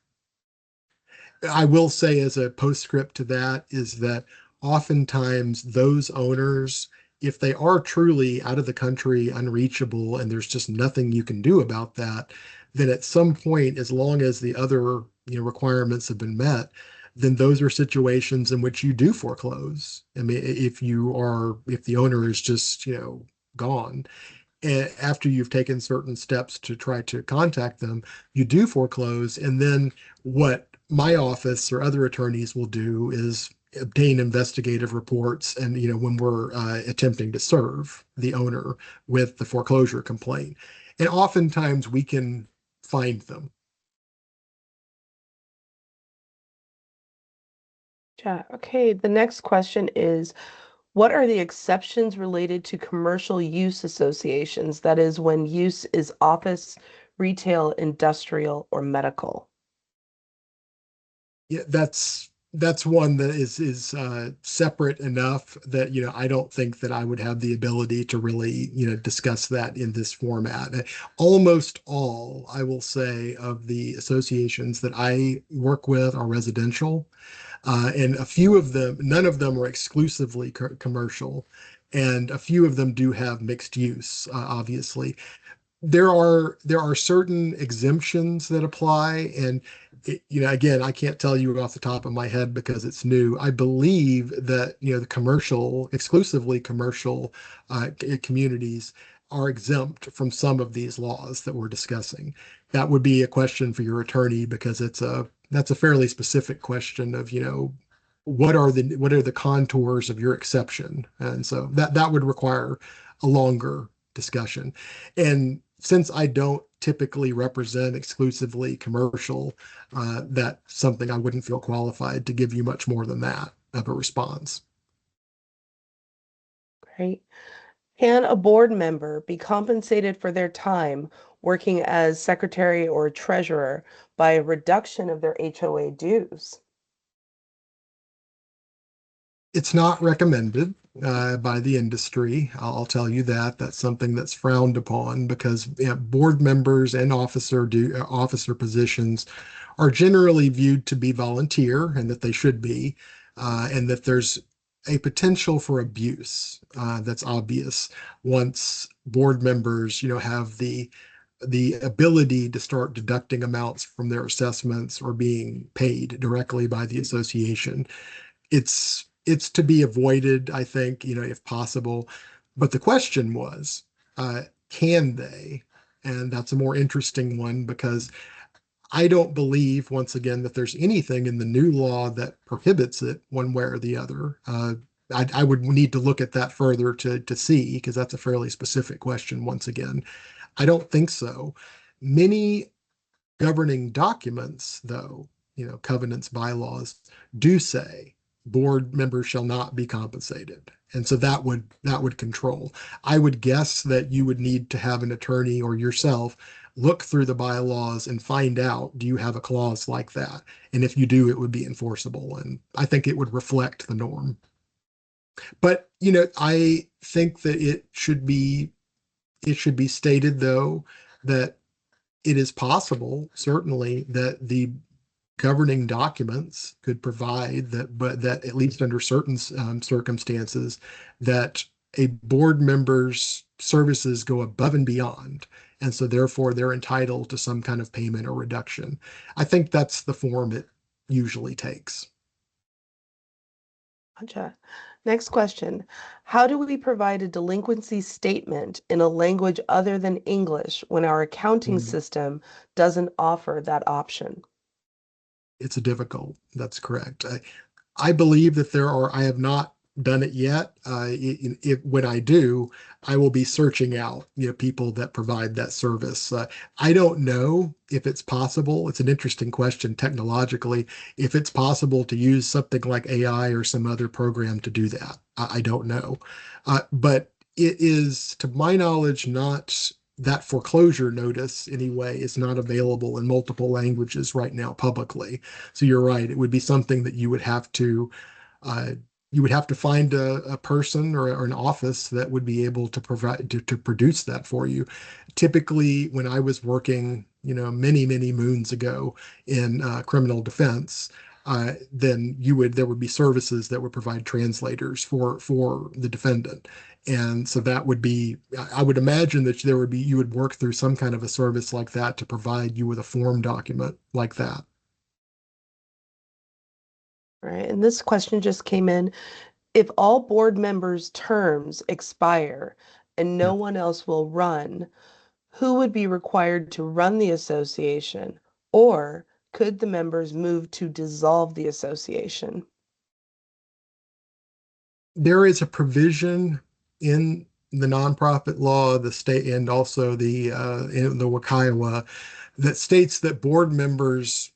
I will say, as a postscript to that, is that oftentimes those owners, if they are truly out of the country, unreachable, and there's just nothing you can do about that, then at some point, as long as the other requirements have been met, then those are situations in which you do foreclose. I mean, if the owner is just gone, after you've taken certain steps to try to contact them, you do foreclose. And then what my office or other attorneys will do is obtain investigative reports. And, when we're attempting to serve the owner with the foreclosure complaint, and oftentimes we can find them. Yeah. Okay. The next question is, what are the exceptions related to commercial use associations? That is, when use is office, retail, industrial, or medical. Yeah, that's one that is separate enough that I don't think that I would have the ability to really discuss that in this format. Almost all, I will say, of the associations that I work with are residential, and a few of them, none of them are exclusively commercial, and a few of them do have mixed use, obviously. There are certain exemptions that apply, and again, I can't tell you off the top of my head because it's new. I believe that the exclusively commercial communities are exempt from some of these laws that we're discussing. That would be a question for your attorney, because that's a fairly specific question of what are the contours of your exception, and so that would require a longer discussion. And since I don't typically represent exclusively commercial, that's something I wouldn't feel qualified to give you much more than that of a response. Great. Can a board member be compensated for their time working as secretary or treasurer by a reduction of their HOA dues? It's not recommended by the industry. I'll tell you that. That's something that's frowned upon, because board members and officer positions are generally viewed to be volunteer, and that they should be, and that there's a potential for abuse that's obvious once board members, have the ability to start deducting amounts from their assessments or being paid directly by the association. It's to be avoided, I think, if possible. But the question was, can they? And that's a more interesting one, because I don't believe, once again, that there's anything in the new law that prohibits it one way or the other. I would need to look at that further to see, because that's a fairly specific question, once again. I don't think so. Many governing documents, though, covenants, bylaws, do say board members shall not be compensated. And so that would control. I would guess that you would need to have an attorney or yourself look through the bylaws and find out, do you have a clause like that? And if you do, it would be enforceable. And I think it would reflect the norm. But, I think that it should be stated, though, that it is possible, certainly, that the governing documents could provide that, but that at least under certain circumstances, that a board member's services go above and beyond. And so therefore they're entitled to some kind of payment or reduction. I think that's the form it usually takes. Gotcha. Next question. How do we provide a delinquency statement in a language other than English when our accounting Mm. system doesn't offer that option? It's a difficult. That's correct. I believe that I have not done it yet. When I do, I will be searching out, people that provide that service. I don't know if it's possible. It's an interesting question technologically. If it's possible to use something like AI or some other program to do that, I don't know. But it is, to my knowledge, not that foreclosure notice anyway is not available in multiple languages right now publicly. So you're right. It would be something that uh, you would have to find a person or an office that would be able to provide to produce that for you. Typically, when I was working, many, many moons ago in criminal defense, then there would be services that would provide translators for the defendant. And so that would be, I would imagine that you would work through some kind of a service like that to provide you with a form document like that. Right. And this question just came in. If all board members' terms expire and Yeah. no one else will run, who would be required to run the association? Or could the members move to dissolve the association? There is a provision in the nonprofit law, the state, and also in the WUCIOA that states that board members,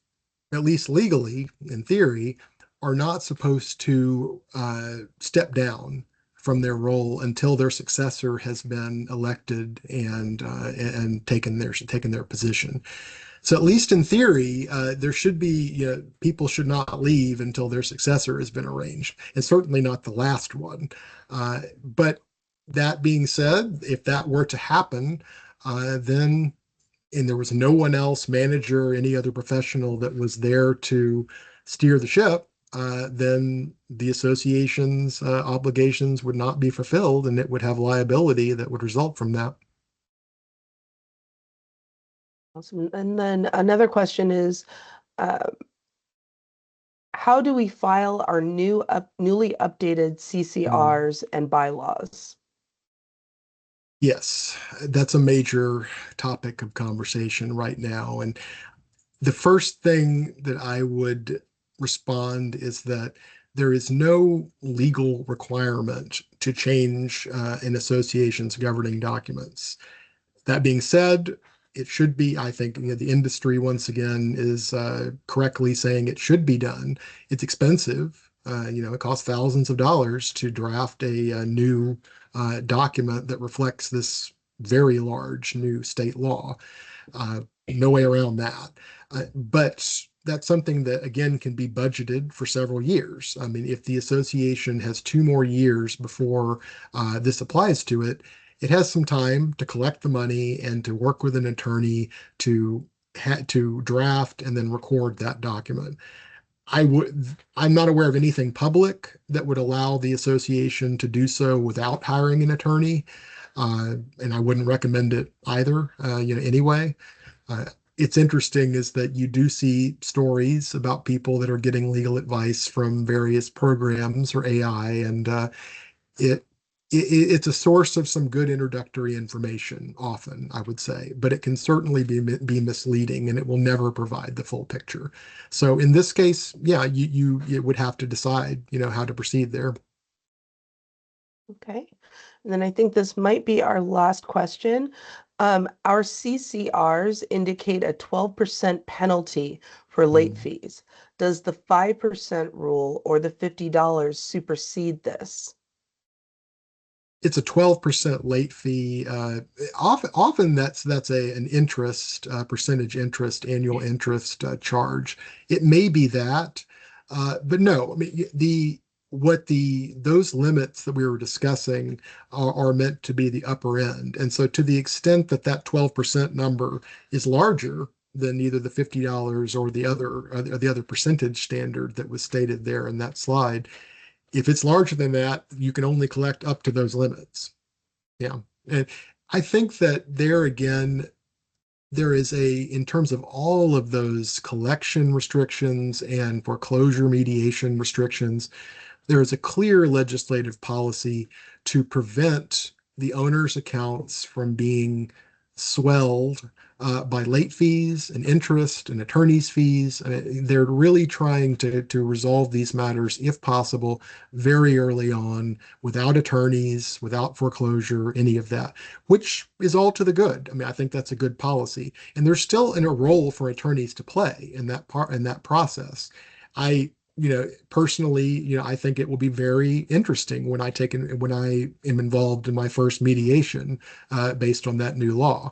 at least legally, in theory, are not supposed to step down from their role until their successor has been elected and taken their position. So at least in theory, there should be, people should not leave until their successor has been arranged, and certainly not the last one. But that being said, if that were to happen, then and there was no one else, manager, any other professional that was there to steer the ship, then the association's obligations would not be fulfilled, and it would have liability that would result from that. Awesome. And then another question is, uh, how do we file our newly updated Mm. CCRs and bylaws? Yes, that's a major topic of conversation right now. And the first thing that I would respond is that there is no legal requirement to change an association's governing documents. That being said, it should be, I think, the industry once again is correctly saying it should be done. It's expensive. It costs thousands of dollars to draft a new document that reflects this very large new state law. No way around that. But that's something that, again, can be budgeted for several years. I mean, if the association has 2 more years before this applies to it, it has some time to collect the money and to work with an attorney to draft and then record that document. I'm not aware of anything public that would allow the association to do so without hiring an attorney, and I wouldn't recommend it either. Anyway. Uh, it's interesting is that you do see stories about people that are getting legal advice from various programs or AI, and it, it's a source of some good introductory information often, I would say, but it can certainly be misleading and it will never provide the full picture. So in this case, yeah, you would have to decide, how to proceed there. Okay. And then I think this might be our last question. Our CCRs indicate a 12% penalty for late Mm. fees. Does the 5% rule or the $50 supersede this? It's a 12% late fee. Often that's an interest, percentage interest, annual interest charge. It may be that, but no. I mean, those limits that we were discussing are meant to be the upper end, and so to the extent that that 12% number is larger than either the $50 or the other percentage standard that was stated there in that slide, if it's larger than that, you can only collect up to those limits. Yeah. And I think that there again, in terms of all of those collection restrictions and foreclosure mediation restrictions, there is a clear legislative policy to prevent the owner's accounts from being swelled by late fees and interest and attorney's fees. They're really trying to resolve these matters, if possible, very early on, without attorneys, without foreclosure, any of that, which is all to the good. I mean, I think that's a good policy. And there's still a role for attorneys to play in that part in that process. I personally, I think it will be very interesting when when I am involved in my first mediation based on that new law.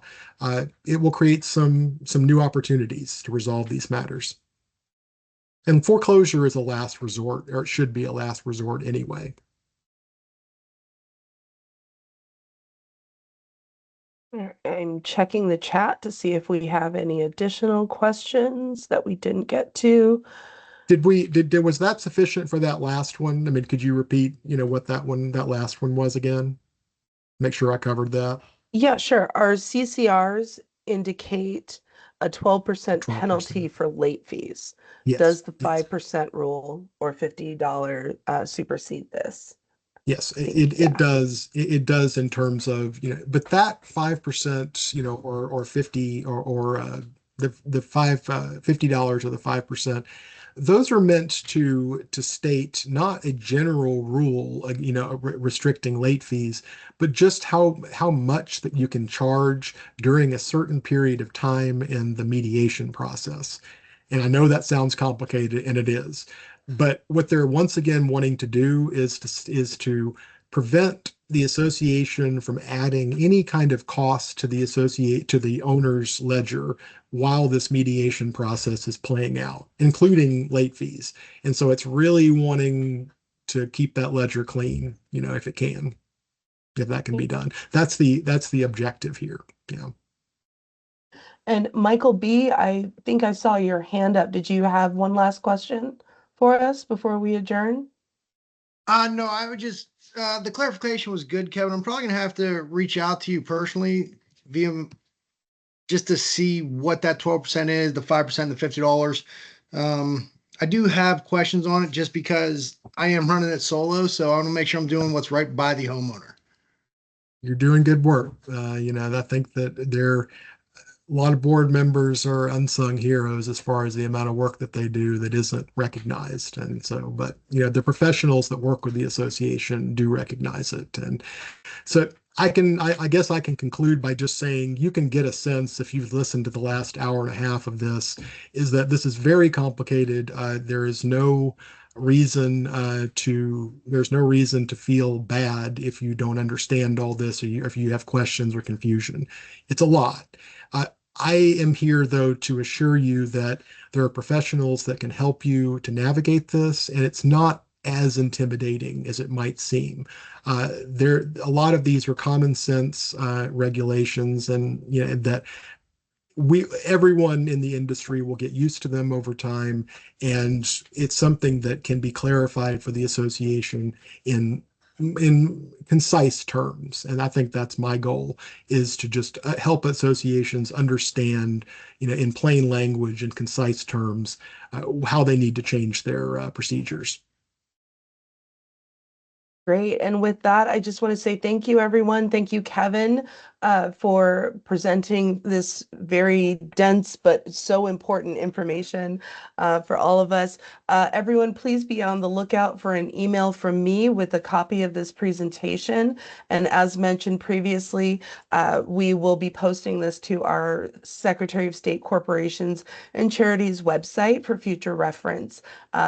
It will create some new opportunities to resolve these matters. And foreclosure is a last resort, or it should be a last resort anyway. I'm checking the chat to see if we have any additional questions that we didn't get to. Was that sufficient for that last one? I mean, could you repeat, what that last one was again? Make sure I covered that. Yeah, sure. Our CCRs indicate a 12% 12%. penalty for late fees. Yes, Does the yes. 5% rule or $50 supersede this? Yes, I think, it yeah. does. It does in terms of, but that 5%, or 50 or the $50 or the 5%, those are meant to state not a general rule, restricting late fees, but just how much that you can charge during a certain period of time in the mediation process. And I know that sounds complicated, and it is. But what they're once again wanting to do is to prevent the association from adding any kind of cost to the owner's ledger while this mediation process is playing out, including late fees. And so it's really wanting to keep that ledger clean, if it can, if that can be done. That's the objective here. Yeah. And Michael B., I think I saw your hand up. Did you have one last question for us before we adjourn? No, I would just the clarification was good, Kevin. I'm probably gonna have to reach out to you personally via just to see what that 12% is, the 5%, the $50. I do have questions on it just because I am running it solo, so I want to make sure I'm doing what's right by the homeowner. You're doing good work. I think that a lot of board members are unsung heroes as far as the amount of work that they do that isn't recognized. And so, but the professionals that work with the association do recognize it. And so I guess I can conclude by just saying you can get a sense, if you've listened to the last hour and a half of this, is that this is very complicated. There's no reason to feel bad if you don't understand all this, or if you have questions or confusion. It's a lot. I am here, though, to assure you that there are professionals that can help you to navigate this, and it's not as intimidating as it might seem. A lot of these are common sense regulations, and that everyone in the industry will get used to them over time, and it's something that can be clarified for the association in concise terms. And I think that's my goal, is to just help associations understand, in plain language and concise terms, how they need to change their procedures. Great. And with that, I just want to say thank you, everyone. Thank you, Kevin, for presenting this very dense but so important information for all of us. Everyone, please be on the lookout for an email from me with a copy of this presentation. And as mentioned previously, we will be posting this to our Secretary of State Corporations and Charities website for future reference.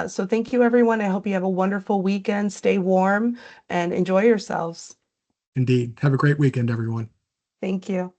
So thank you, everyone. I hope you have a wonderful weekend. Stay warm and enjoy yourselves. Indeed. Have a great weekend, everyone. Thank you.